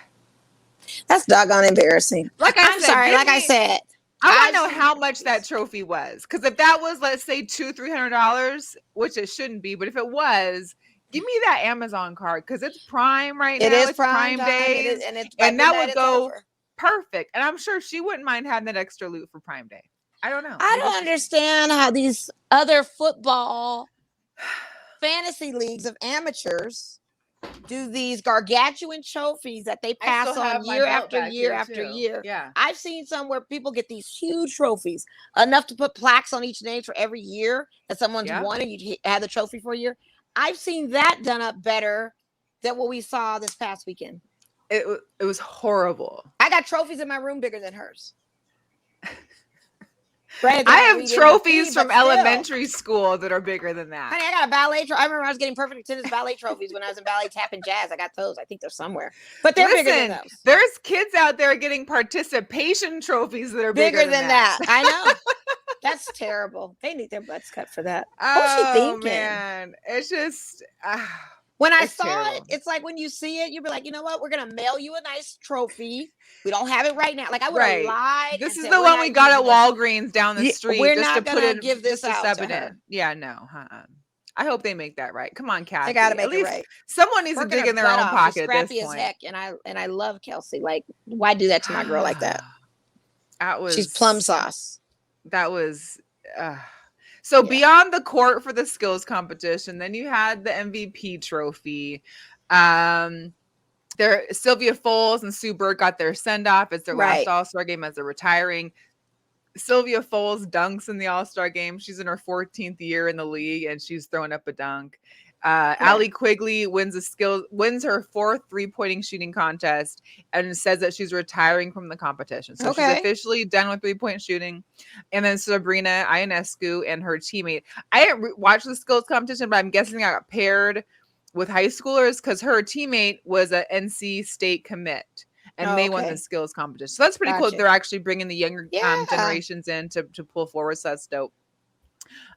that's doggone embarrassing. I'm sorry. Like I said, I want to know how much that trophy was. Because if that was, let's say, $200-$300, which it shouldn't be, but if it was, give me that Amazon card because it's Prime right now. It is it's Prime Days, and that would go perfect. And I'm sure she wouldn't mind having that extra loot for Prime Day. I don't know. I don't understand how these other football fantasy leagues of amateurs do these gargantuan trophies that they pass on year after year after year. Yeah. I've seen some where people get these huge trophies, enough to put plaques on each name for every year that someone's won and you had the trophy for a year. I've seen that done up better than what we saw this past weekend. It was horrible. I got trophies in my room bigger than hers. I have trophies from elementary school that are bigger than that. Honey, I got a ballet trophy. I remember I was getting perfect attendance ballet trophies when I was in ballet, tap, and jazz. I got those. I think they're somewhere. But they're bigger than those. There's kids out there getting participation trophies that are bigger than that. I know. That's terrible. They need their butts cut for that. What's she thinking? Man. It's just... when I saw it, it's like when you see it, you'd be like, you know what? We're going to mail you a nice trophy. We don't have it right now. Like I would have lied. This is the one we got at Walgreens down the street. We're just not to put going to it, give this just out to sub to it her. in. Yeah, no. I hope they make that right. Come on, Kathy. They got to make it right. Someone needs to dig in their own pocket at this point. As heck, and I love Kelsey. Like, why do that to my girl like that? She's plum sauce. That was... So beyond the court for the skills competition, then you had the MVP trophy. Sylvia Foles and Sue Bird got their send-off. It's their last All-Star game as they're retiring. Sylvia Foles dunks in the All-Star game. She's in her 14th year in the league, and she's throwing up a dunk. Allie Quigley wins her fourth three-pointing shooting contest and says that she's retiring from the competition. So she's officially done with three-point shooting. And then Sabrina Ionescu and her teammate. I didn't watch the skills competition, but I'm guessing I got paired with high schoolers because her teammate was an NC State commit. And they won the skills competition. So that's pretty cool. They're actually bringing the younger generations in to pull forward. So that's dope.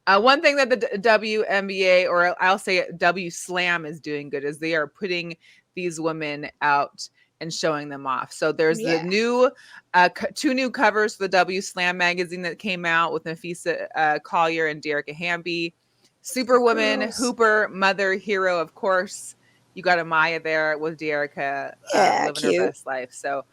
One thing that the WNBA, or I'll say W Slam, is doing good is they are putting these women out and showing them off. So there's the new two new covers for the W Slam magazine that came out with Nafisa Collier and Derica Hamby. Superwoman, Hooper, Mother, Hero, of course. You got Amaya there with Derica living her best life. So,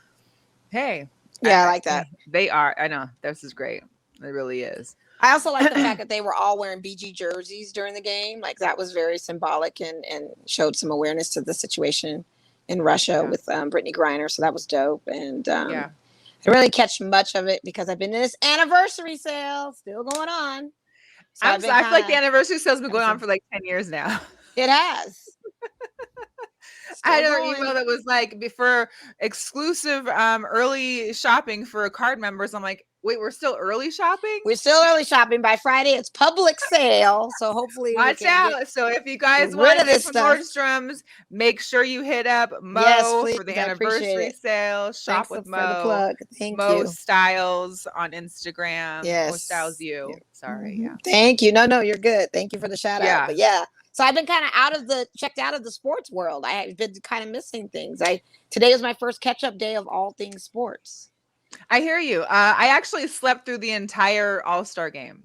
hey. I like that. They are. I know. This is great. It really is. I also like the fact that they were all wearing BG jerseys during the game. Like that was very symbolic and showed some awareness to the situation in Russia with Brittany Griner. So that was dope. And I didn't really catch much of it because I've been in this anniversary sale still going on. So I feel like the anniversary sale's been going on for like 10 years now. It has. I had another email that was like for exclusive early shopping for card members. I'm like, wait, we're still early shopping? We're still early shopping. By Friday, it's public sale. So hopefully watch out. So if you guys want to get some Nordstrom's, make sure you hit up Mo for the anniversary sale. Shop with Mo. Thank Mo you. Styles on Instagram. Yes. Mo Styles you. Sorry. Yeah. Thank you. No, you're good. Thank you for the shout out. But so I've been kind of checked out of the sports world. I have been kind of missing things. Today was my first catch-up day of all things sports. I hear you. I actually slept through the entire All-Star game.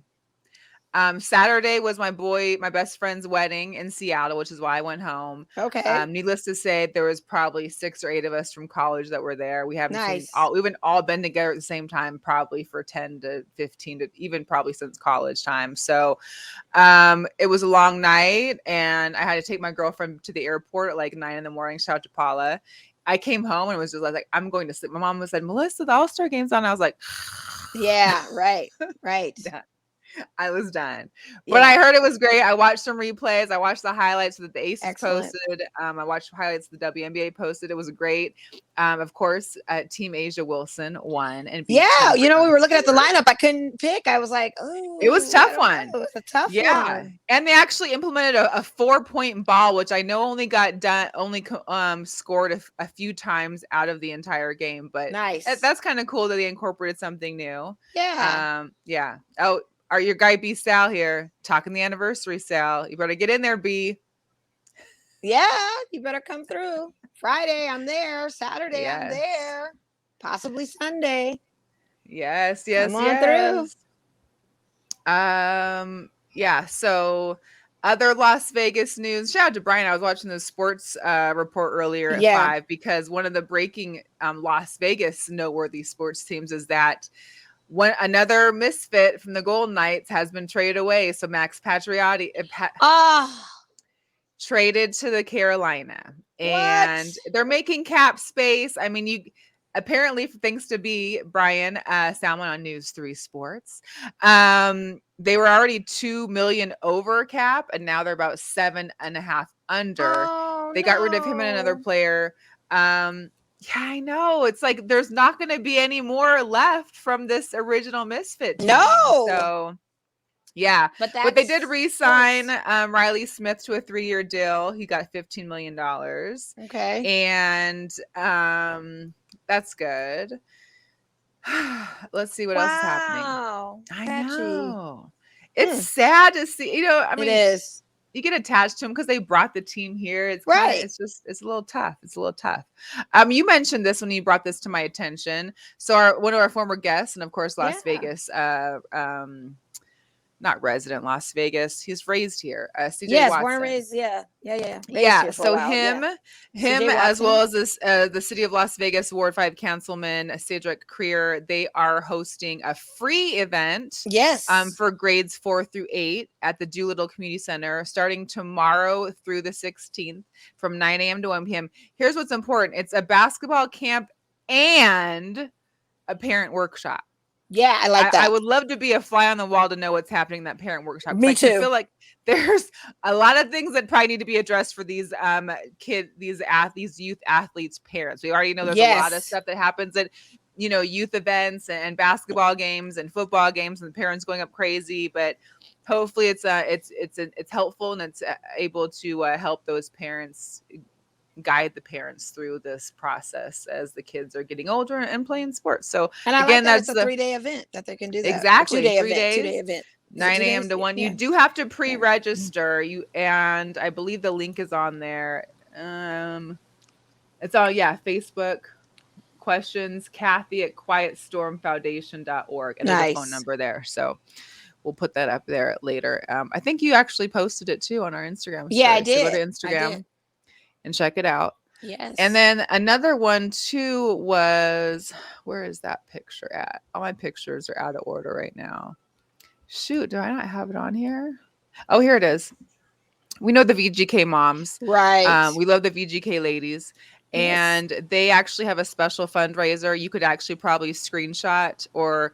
Saturday was my best friend's wedding in Seattle, which is why I went home. Okay. Needless to say, there was probably 6 or 8 of us from college that were there. We haven't Nice. we've all been together at the same time, probably for 10 to 15 to even probably since college time. So it was a long night, and I had to take my girlfriend to the airport at like 9 a.m. Shout out to Paula. I came home and was just like, I'm going to sleep. My mom said, Melissa, the All-Star game's on. I was like, Yeah, right. done. I was done. But I heard it was great. I watched some replays. I watched the highlights that the Aces Excellent. posted. I watched highlights the WNBA posted. It was great. Of course, Team Asia Wilson won. And beat Yeah, Team we Britain. were looking at the lineup. I couldn't pick. I was like, oh, It was a tough one. It was a tough Yeah. one. And they actually implemented a 4-point ball, which I know only scored a few times out of the entire game. But Nice. that's kind of cool that they incorporated something new. Yeah. Yeah. Oh, your guy B Sal here talking the anniversary, Sal. You better get in there, B. Yeah, you better come through. Friday, I'm there. Saturday, I'm Yes. there. Possibly Sunday. Yes. Come on through. Yeah. So other Las Vegas news. Shout out to Brian. I was watching the sports report earlier at 5 because one of the breaking Las Vegas noteworthy sports teams is that another misfit from the Golden Knights has been traded away. So Max Pacioretty traded to the Carolina, and they're making cap space. I mean, apparently, thanks to Brian Salmon on News 3 Sports, they were already $2 million over cap, and now they're about 7.5 under. They got rid of him and another player. Yeah, I know. It's like there's not going to be any more left from this original misfit team. No. So, yeah. But they did re-sign Riley Smith to a 3-year deal. He got $15 million. Okay. And that's good. Let's see what else is happening. I know. It's sad to see. I mean, it is. You get attached to them because they brought the team here. It's it's a little tough. You mentioned this when you brought this to my attention. So one of our former guests, and of course Las Vegas, not resident Las Vegas. He's raised here. CJ Watson. Born and raised. Yeah. So him as well as this, the city of Las Vegas Ward 5 Councilman Cedric Creer, they are hosting a free event. Yes. For grades 4 through 8 at the Doolittle Community Center, starting tomorrow through the 16th from 9 a.m. to 1 p.m. Here's what's important: it's a basketball camp and a parent workshop. Yeah, I like that. I would love to be a fly on the wall to know what's happening in that parent workshop. Me too. I feel like there's a lot of things that probably need to be addressed for these youth athletes' parents. We already know there's a lot of stuff that happens at youth events and basketball games and football games, and the parents going up crazy. But hopefully, it's helpful and it's able to help those parents, guide the parents through this process as the kids are getting older and playing sports. So again, that's a 3-day event that they can do that. Exactly. 2-day event. 9 a.m. to 1. You do have to pre-register. And I believe the link is on there. It's on Facebook. Questions, Kathy at quietstormfoundation.org, and there's a phone number there. So we'll put that up there later. I think you actually posted it too on our Instagram. Yeah, I did. So go to Instagram and check it out. Yes. And then another one too was, where is that picture at? All my pictures are out of order right now. Shoot, do I not have it on here? Oh, here it is. We know the VGK moms. Right. We love the VGK ladies. And they actually have a special fundraiser. You could actually probably screenshot or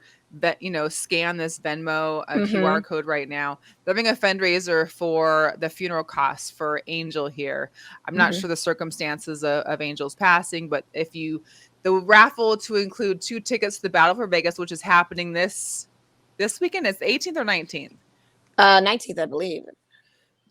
scan this Venmo QR code right now. They're having a fundraiser for the funeral costs for Angel here. I'm not sure the circumstances of Angel's passing, but the raffle to include 2 tickets to the Battle for Vegas, which is happening this weekend. It's the 18th or 19th? 19th, I believe.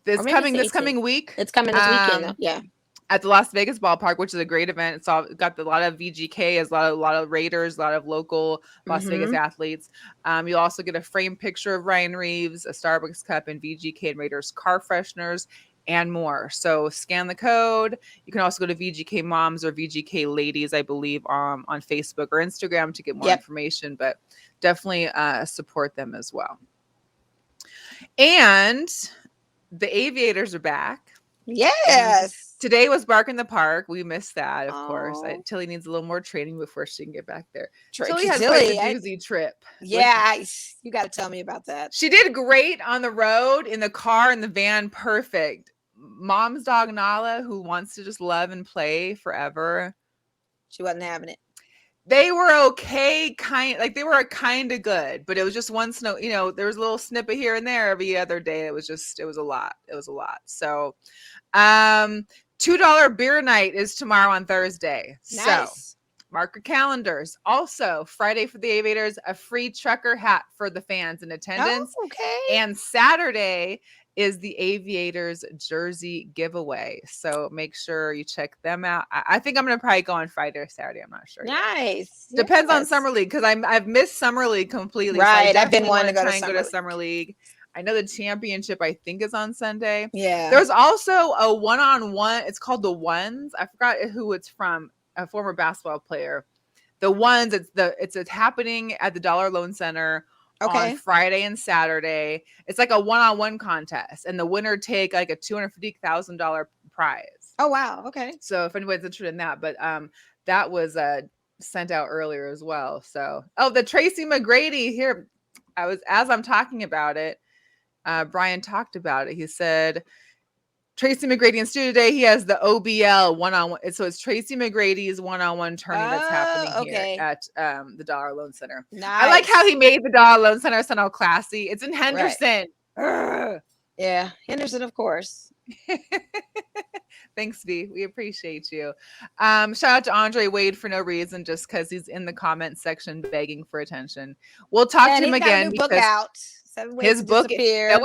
This coming week. It's coming this weekend, though. Yeah. At the Las Vegas ballpark, which is a great event. It's all got a lot of VGK, a lot of Raiders, a lot of local Las Vegas athletes. You'll also get a framed picture of Ryan Reeves, a Starbucks cup, and VGK and Raiders car fresheners, and more. So scan the code. You can also go to VGK Moms or VGK Ladies, I believe, on Facebook or Instagram to get more information. But definitely support them as well. And the Aviators are back. Yes. Today was Bark in the Park. We missed that, of course. Aw. Tilly needs a little more training before she can get back there. Tilly, Tilly had quite a I- doozy trip. Yeah, you got to tell me about that. She did great on the road, in the car, in the van, perfect. Mom's dog Nala, who wants to just love and play forever. She wasn't having it. They were okay, they were kind of good, but it was just one snow, there was a little snippet here and there every other day. It was a lot. So, $2 beer night is tomorrow on Thursday. Nice. So mark your calendars. Also, Friday for the Aviators, a free trucker hat for the fans in attendance. Oh, okay. And Saturday is the Aviators jersey giveaway. So make sure you check them out. I think I'm going to probably go on Friday or Saturday. I'm not sure. Nice. Depends on Summer League, because I've missed Summer League completely. Right. So I've been wanting to go to Summer League. I know the championship, I think, is on Sunday. Yeah. There's also a one-on-one. It's called the Ones. I forgot who it's from. A former basketball player. The Ones. It's happening at the Dollar Loan Center on Friday and Saturday. It's like a one-on-one contest, and the winner take like a $250,000 prize. Oh wow. Okay. So if anybody's interested in that, but that was sent out earlier as well. So the Tracy McGrady here. As I'm talking about it, Brian talked about it. He said Tracy McGrady in studio today. He has the OBL one-on-one. So it's Tracy McGrady's one-on-one tourney that's happening here at the Dollar Loan Center. Nice. I like how he made the Dollar Loan Center sound all classy. It's in Henderson. Right. Yeah, Henderson, of course. Thanks, V. We appreciate you. Shout out to Andre Wade for no reason, just because he's in the comment section begging for attention. We'll talk to him again. Book out. 7 Ways his to book Disappear. that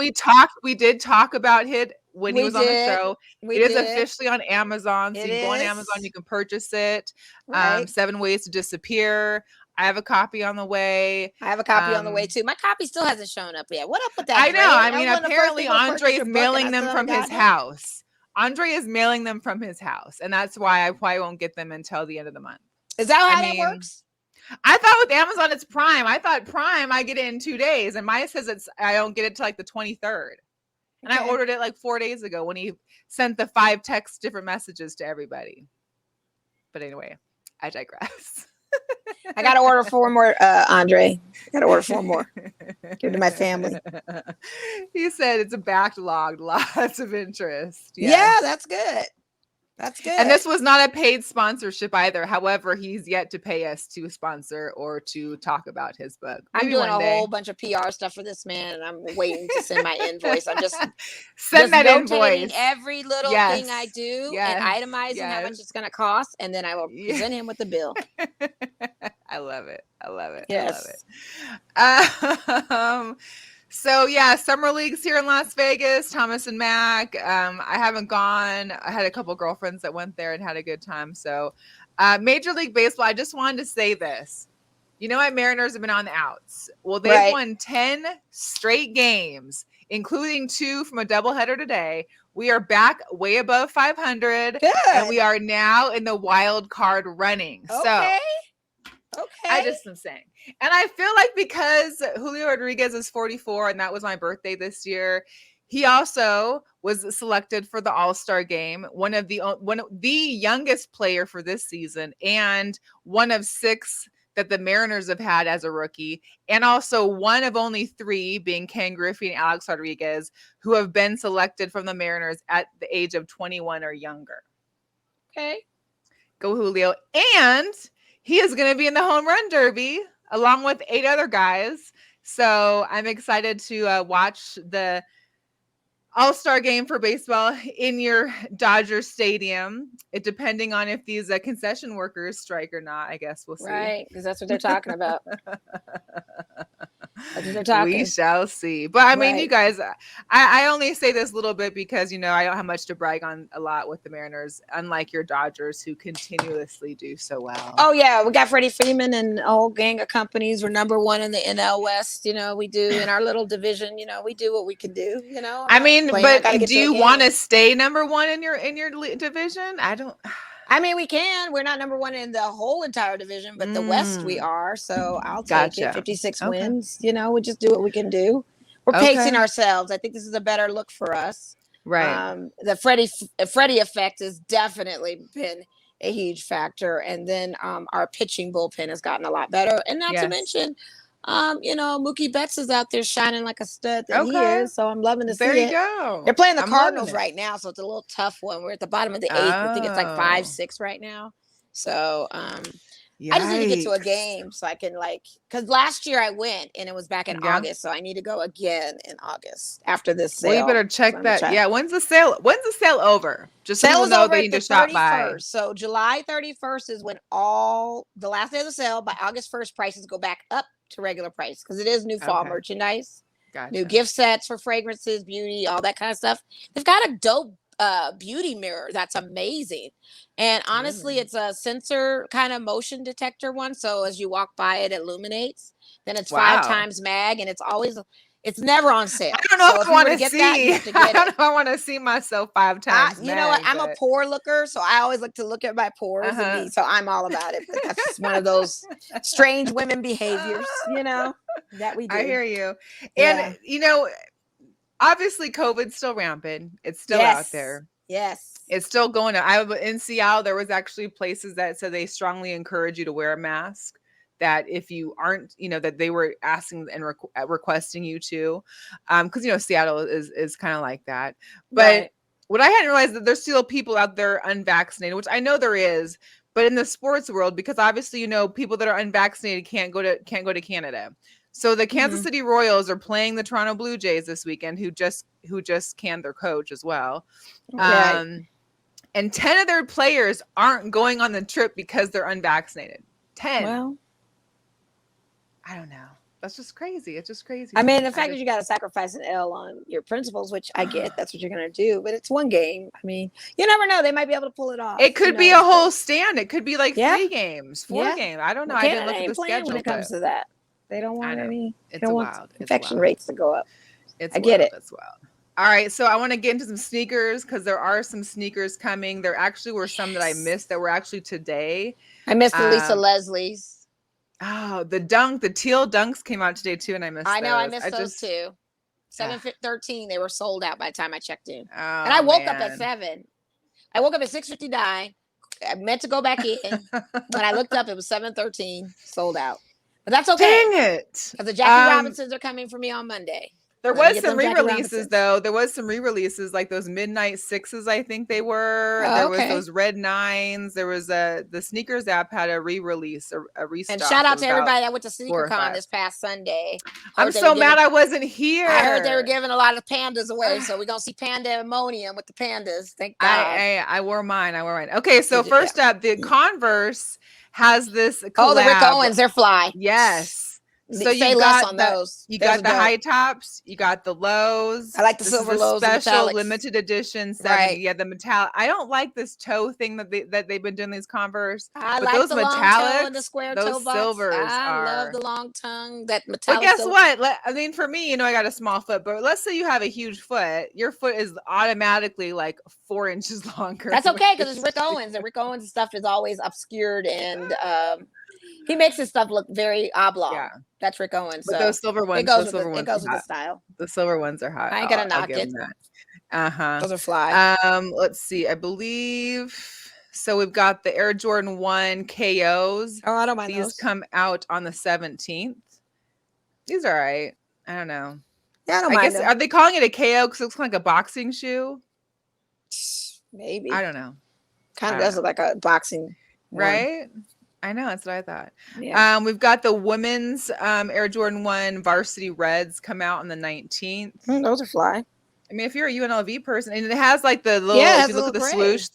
we did talk about it when he was on the show. It is officially on Amazon. So you can go on Amazon, you can purchase it. Right. 7 Ways to Disappear. I have a copy on the way. I have a copy on the way too. My copy still hasn't shown up yet. What up with that? I know. Ray? I mean, apparently Andre is mailing them from his house. Andre is mailing them from his house, and that's why I probably won't get them until the end of the month. Is that how that works? I thought with Amazon it's Prime. I thought Prime I get it in 2 days, and mine says I don't get it till like the 23rd. And I ordered it like 4 days ago when he sent the 5 different messages to everybody. But anyway, I digress. I got to order 4 more, Andre. I got to order 4 more. Give to my family. He said it's a backlogged, lots of interest. Yes. Yeah, that's good. That's good. And this was not a paid sponsorship either. However, he's yet to pay us to sponsor or to talk about his book. I'm doing a whole bunch of PR stuff for this man, and I'm waiting to send my invoice. I'm just that invoice. Every little thing I do and itemizing how much it's going to cost, and then I will present him with the bill. I love it. Yes. I love it. So yeah, Summer League's here in Las Vegas, Thomas and Mack. I haven't gone. I had a couple girlfriends that went there and had a good time. So Major League Baseball, I just wanted to say this. You know what? Mariners have been on the outs. Well, they've won 10 straight games, including 2 from a doubleheader today. We are back way above 500. Good. And we are now in the wild card running. Okay. So I just am saying. And I feel like because Julio Rodriguez is 44 and that was my birthday this year, he also was selected for the All-Star game, one of the youngest player for this season, and one of 6 that the Mariners have had as a rookie, and also one of only 3, being Ken Griffey and Alex Rodriguez, who have been selected from the Mariners at the age of 21 or younger. Okay. Go Julio. And he is going to be in the Home Run Derby along with 8 other guys. So I'm excited to watch the All-Star game for baseball in your Dodger Stadium. It depending on if these concession workers strike or not, I guess we'll see. Right, because that's what they're talking about. That's what they're talking. We shall see. But I mean, you guys, I only say this little bit because, I don't have much to brag on a lot with the Mariners, unlike your Dodgers, who continuously do so well. Oh, yeah. We got Freddie Freeman and a whole gang of companies. We're number 1 in the NL West. We do in our little division. We do what we can do. I mean, but do you want to stay number 1 in your division? I mean, we can. We're not number 1 in the whole entire division, but the West we are. So I'll take it. 56 wins. We just do what we can do. We're pacing Okay. ourselves. I think this is a better look for us. Right. The Freddie effect has definitely been a huge factor, and then our pitching bullpen has gotten a lot better. And not to Yes. mention, Mookie Betts is out there shining like a stud that he Okay. is. So I'm loving to There see you it. go. They're playing the I'm loving Cardinals it. right now, so it's a little tough one. We're at the bottom of the eighth. I think it's like Oh. 5-6 right now. So I just need to get to a Yikes. game so I can because last year I went and it was back in Yeah. August, so I need to go again in August after this sale. Well, you better So I'm check gonna that. try. Yeah. When's the sale? When's the sale over? Just so Sale people is know over they at need the to shop by. 31st. So July 31st is when the last day of the sale. By August 1st, prices go back up to regular price because it is new fall Okay. merchandise, new Gotcha. gift sets for fragrances, beauty, all that kind of stuff. They've got a dope beauty mirror that's amazing. And honestly, Really? it's a sensor kind of motion detector one. So as you walk by it, it illuminates. Then it's 5 Wow. times mag, and it's never on sale. I don't know So if if I you were want to to get that, you see. have to I get don't it. know if I want to see myself 5 times. You know what? mag, I'm a but poor looker, so I always like to look at my pores and be. So I'm all about it. But that's just one of those strange women behaviors, that we do. I hear you. Yeah. And obviously COVID's still rampant. It's still out there. Yes. It's still going on. In Seattle, there was actually places that said they strongly encourage you to wear a mask. That if you aren't, that they were asking and requesting you to, because Seattle is kind of like that. But Right. what I hadn't realized that there's still people out there unvaccinated, which I know there is, but in the sports world, because obviously people that are unvaccinated can't go to Canada. So the Kansas City Royals are playing the Toronto Blue Jays this weekend, who just canned their coach as well. Right. And 10 of their players aren't going on the trip because they're unvaccinated. 10. Well, I don't know. That's just crazy. It's just crazy. I mean, the fact that you got to sacrifice an L on your principles, which I get, that's what you're going to do, but it's one game. I mean, you never know. They might be able to pull it off. It could be a whole stand. It could be like 3 games, 4 games. I don't know. I didn't look at the schedule. When it comes to that, they don't want any. It's wild. Infection rates to go up. It's I get it. It's wild. All right, so I want to get into some sneakers because there are some sneakers coming. There actually were some that I missed that were actually today. I missed the Lisa Leslie's. Oh, the teal dunks came out today too, and I missed those. I missed those too. 7:13, they were sold out by the time I checked in. Oh, and I woke up at 7. I woke up at 6:59. I meant to go back in. When I looked up, it was 7:13, sold out. But that's okay. Dang it. Because the Jackie Robinsons are coming for me on Monday. There was some re-releases though. There was some re-releases like those midnight 6s, I think they were. There was those red 9s. There was the sneakers app had a re-release, a restock. And shout out to everybody that went to SneakerCon this past Sunday. I'm so mad I wasn't here. I heard they were giving a lot of pandas away, so we're gonna see Panda Ammonium with the pandas. Thank God. I wore mine. Okay, so first up, the Converse has this collab. Oh, the Rick Owens, they're fly. Yes. So you got those. You got the high tops. You got the lows. I like the silver lows. Special limited edition 7. Right. Yeah, the metallic. I don't like this toe thing that they've been doing these Converse. I but like those the metallics, long toe and the square toe box. Silvers I love the long tongue. That metallic. But guess what? I mean, for me, I got a small foot, but let's say you have a huge foot. Your foot is automatically like 4 inches longer. That's okay because it's Rick Owens, and Rick Owens' stuff is always obscured and. He makes his stuff look very oblong. Yeah. That's Rick Owens. But those silver ones, it goes with the style. The silver ones are hot. I ain't gonna knock it. Those are fly. Let's see. I believe so. We've got the Air Jordan 1 KOs. Oh, I don't mind these. Those Come out on the 17th. These are all right. I don't know. Yeah, I don't mind them. Are they calling it a KO because it looks like a boxing shoe? Maybe. I don't know. Kind of does look like a boxing. Right? I know, that's what I thought. Yeah. We've got the women's Air Jordan 1 Varsity Reds come out on the 19th. Those are fly. I mean, if you're a UNLV person, and it has like the little, if you look at the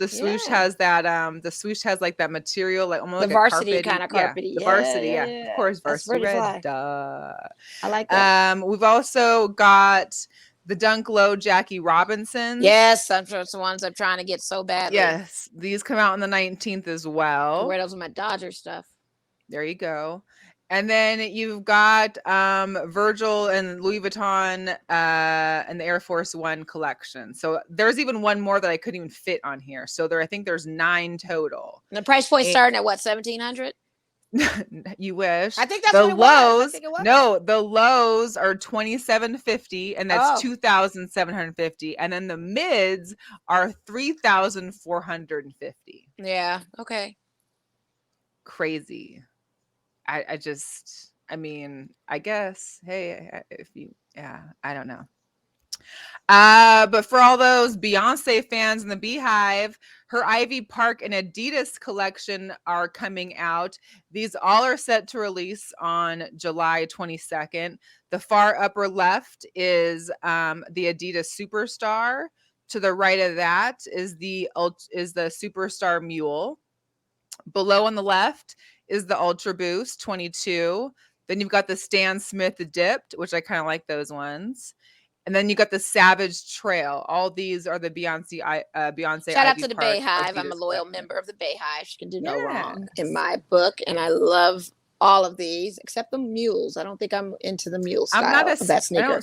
swoosh, has that, the swoosh has like that material, like almost the like varsity kind of carpety. Yeah, the varsity, of course, varsity red. Duh. I like that. We've also got the Dunk Low Jackie Robinson. Yes, I'm sure it's the ones I'm trying to get so badly. Yes, these come out on the 19th as well. I wear those with my Dodger stuff. There you go. And then you've got Virgil and Louis Vuitton and the Air Force One collection. So there's even one more that I couldn't even fit on here. So I think there's 9 total. And the price point starting at what, 1,700? You wish. I think that's The what it was. I lows, think it was. no, the lows are 2,750, and that's Oh. 2,750, and then the mids are 3,450. Yeah. Okay. Crazy. I mean, I guess, hey, if you, yeah, I don't know. But for all those Beyonce fans in the Beehive, her Ivy Park and Adidas collection are coming out. These all are set to release on July 22nd. The far upper left is the Adidas Superstar. To the right of that is the Superstar Mule. Below on the left is the Ultra Boost 22. Then you've got the Stan Smith Dipped, which I kind of like those ones. And then you got the Savage Trail. All these are the Beyonce Shout out Ivy to the Park Bayhive. I'm a Adidas loyal collection. member of the Bayhive. She can do no wrong in Yes. my book, and I love all of these except the mules. I don't think I'm into the mule style I'm not of that I sneaker.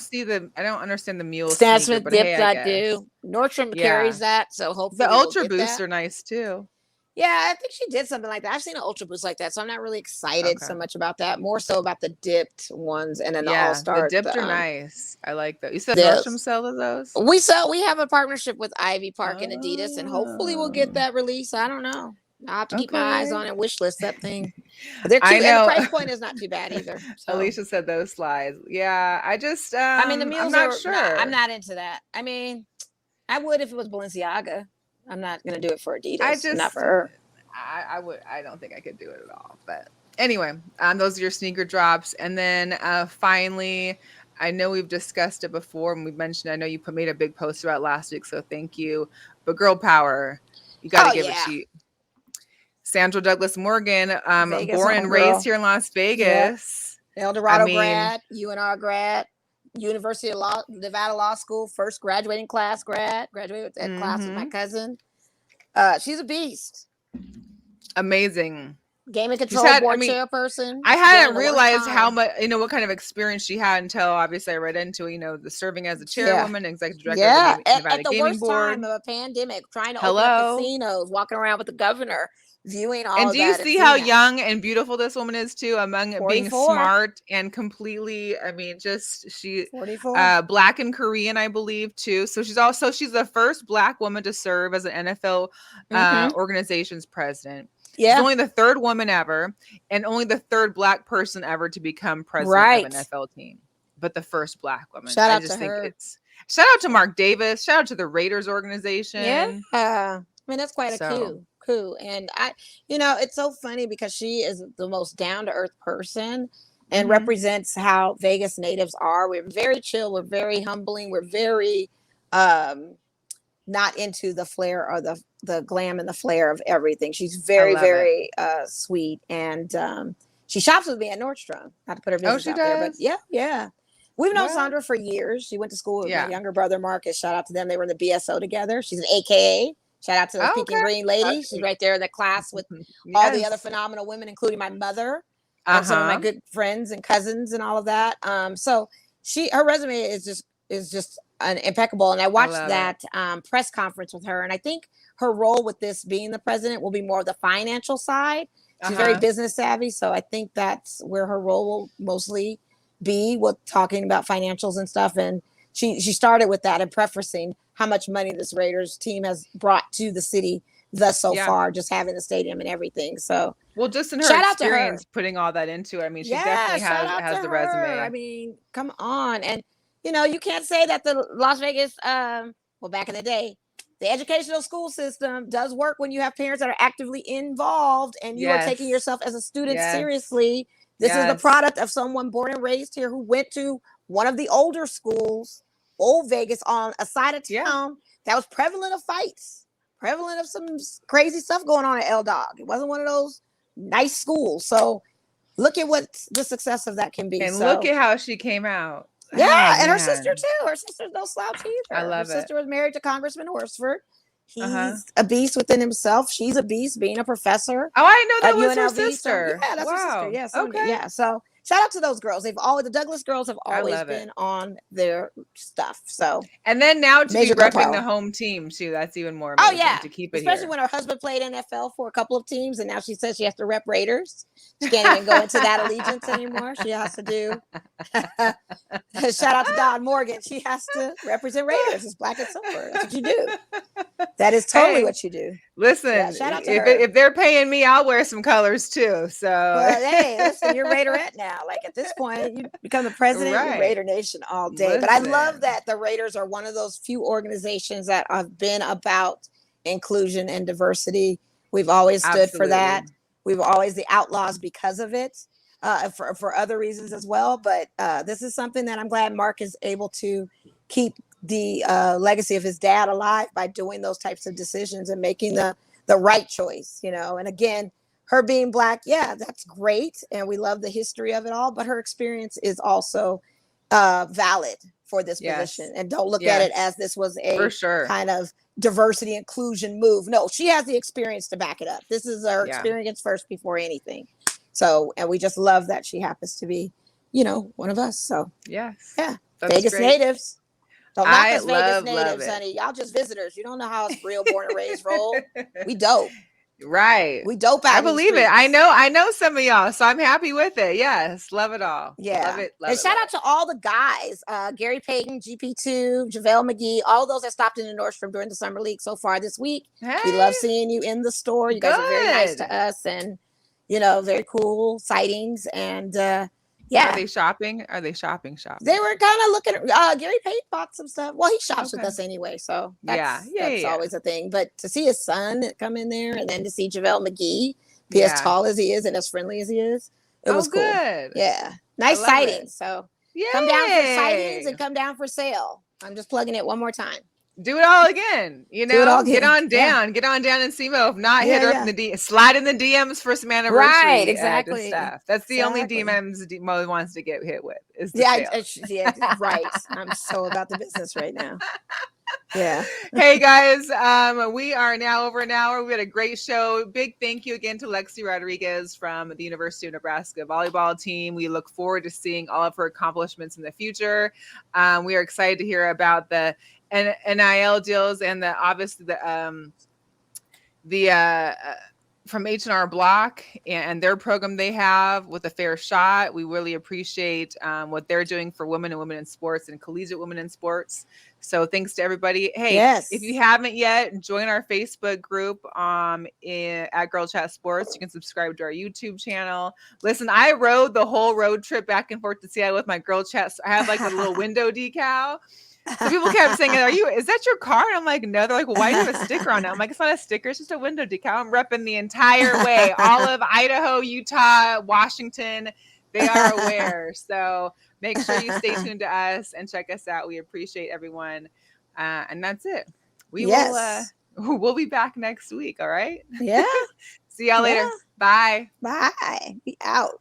don't understand the mule Stan sneaker, Smith but dips, hey, I I guess. do. Nordstrom Yeah. carries that, so hopefully The we'll Ultra get Boosts that. are nice too. Yeah, I think she did something like that. I've seen an Ultra Boost like that, so I'm not really excited Okay. so much about that. More so about the dipped ones, and then the Yeah, All Star. the dipped are nice. I like those. You said Yes. Nordstrom sells those? We have a partnership with Ivy Park and Adidas, and hopefully we'll get that release. I don't know. I'll have to keep my eyes Okay. on and wish list that thing. But they're I cute, and the know. price point is not too bad either. So. Alicia said those slides. Yeah, I just I mean, the mules I'm not are. sure. I'm not into that. I mean, I would if it was Balenciaga. I'm not gonna do it for Adidas. Not for her. I don't think I could do it at all. But anyway, those are your sneaker drops. And then finally, I know we've discussed it before and we've mentioned, I know you made a big post about last week, so thank you. But Girlpower, you got to give it to you. Sandra Douglas Morgan, born and raised here in Las Vegas. Yep. El Dorado grad, UNR grad, University of Nevada Law School, first graduating class graduated with that class with my cousin. She's a beast. Amazing. Game and control board chairperson. I hadn't realized how much, what kind of experience she had until obviously I read into, the serving as a chairwoman, executive director of the Nevada at the Gaming worst Board. time of a pandemic, trying to open up casinos, walking around with the governor, viewing all of that. And do you see how young and beautiful this woman is too, among 44. Being smart and completely, she 44. Black and Korean, I believe too. So she's the first Black woman to serve as an NFL organization's president. Yeah. She's only the third woman ever, and only the third Black person ever to become president of an NFL team, but the first Black woman. Shout out to her. Shout out to Mark Davis. Shout out to the Raiders organization. Yeah. I mean, that's quite a coup. And it's so funny because she is the most down to earth person and represents how Vegas natives are. We're very chill. We're very humbling. We're very, not into the flair or the glam and the flair of everything. She's very, very sweet. And she shops with me at Nordstrom. Not to put her business out there, but yeah. We've known Sandra for years. She went to school with my younger brother, Marcus. Shout out to them. They were in the BSO together. She's an AKA. Shout out to the Pink and Green lady. She's right there in the class with all the other phenomenal women, including my mother and some of my good friends and cousins and all of that. So her resume is just impeccable. And I watched that press conference with her. And I think her role with this being the president will be more of the financial side. She's very business savvy. So I think that's where her role will mostly be, with talking about financials and stuff. And she started with that and prefacing how much money this Raiders team has brought to the city thus so far, just having the stadium and everything. So just in her experience putting all that into it. I mean, she definitely has the resume. I mean, come on. And you can't say that the Las Vegas, back in the day, the educational school system does work when you have parents that are actively involved and you are taking yourself as a student seriously. This is the product of someone born and raised here who went to one of the older schools, Old Vegas, on a side of town that was prevalent of fights, prevalent of some crazy stuff going on at L Dog. It wasn't one of those nice schools. So look at what the success of that can be. And look at how she came out. Yeah, and her sister too. Her sister's no slouch either. I love her sister was married to Congressman Horsford. He's a beast within himself. She's a beast being a professor. Oh, I know that was her sister. Yeah, that's her sister. Yeah. Okay. Yeah. So shout out to those girls. The Douglas girls have always love it. been on their stuff. So And then now to be Major girl repping the power. home team too. That's even more Oh amazing yeah, to keep it especially here. when her husband played NFL for a couple of teams, and now she says she has to rep Raiders. She can't even go into that allegiance anymore. She has to do. Shout out to Don Morgan. She has to represent Raiders. It's black and silver. That's what you do. That is totally Hey, what you do. Listen, Yeah, shout out to if, her. if they're paying me, I'll wear some colors too. So Well, hey, listen, you're Raiderette now. Like at this point, you become the president, you're Right. Raider Nation all day. But I love Listen. that the Raiders are one of those few organizations that have been about inclusion and diversity. We've always stood for that. Absolutely. We've always the outlaws because of it, for other reasons as well. But this is something that I'm glad Mark is able to keep the legacy of his dad alive by doing those types of decisions and making the right choice, you know. And again, her being black, yeah, that's great. And we love the history of it all, but her experience is also valid for this position. And don't look at it as this was a For sure. kind of diversity inclusion move. No, she has the experience to back it up. This is her experience first before anything. So, and we just love that she happens to be, you know, one of us. So Yes. yeah, That's Vegas great. natives. Don't knock us Vegas love natives, it. honey. Y'all just visitors. You don't know how us real born and raised roll. We dope. Right. We dope out. I believe it. I know some of y'all, so I'm happy with it. Yes. Love it all. Yeah. Love it. Love And it, shout love out to all the guys, Gary Payton, GP2, JaVale McGee, all those that stopped in the Nordstrom during the summer league so far this week. Hey, We love seeing you in the store. You guys are very nice to us, and you know, very cool sightings. And yeah. Are they shopping? They were kind of looking at Gary Payton bought some stuff. Well, he shops with us anyway, so that's always a thing. But to see his son come in there, and then to see JaVale McGee be as tall as he is and as friendly as he is, it was cool. Good. Yeah. Nice sightings. So come down for sightings and come down for sale. I'm just plugging it one more time. Do it all again, you know. Do it all again. Get on down and see Mo. If not, hit her up in the slide in the DMs for some anniversary right, exactly. stuff. That's the only DMs Mo wants to get hit with. Is the right. I'm so about the business right now. Yeah. Hey guys, we are now over an hour. We had a great show. Big thank you again to Lexi Rodriguez from the University of Nebraska Volleyball team. We look forward to seeing all of her accomplishments in the future. We are excited to hear about the NIL deals and the from H&R Block and their program they have with a fair shot. We really appreciate what they're doing for women and women in sports and collegiate women in sports. So thanks to everybody. Hey, if you haven't yet, join our Facebook group at Girl Chat Sports. You can subscribe to our YouTube channel. Listen, I rode the whole road trip back and forth to Seattle with my Girl Chat. I had like a little window decal. So people kept saying, is that your car? And I'm like, no. They're like, well, why do you have a sticker on it? I'm like, it's not a sticker. It's just a window decal. I'm repping the entire way. All of Idaho, Utah, Washington, they are aware. So make sure you stay tuned to us and check us out. We appreciate everyone. And that's it. We'll be back next week. All right. Yeah. See y'all later. Bye. Bye. Be out.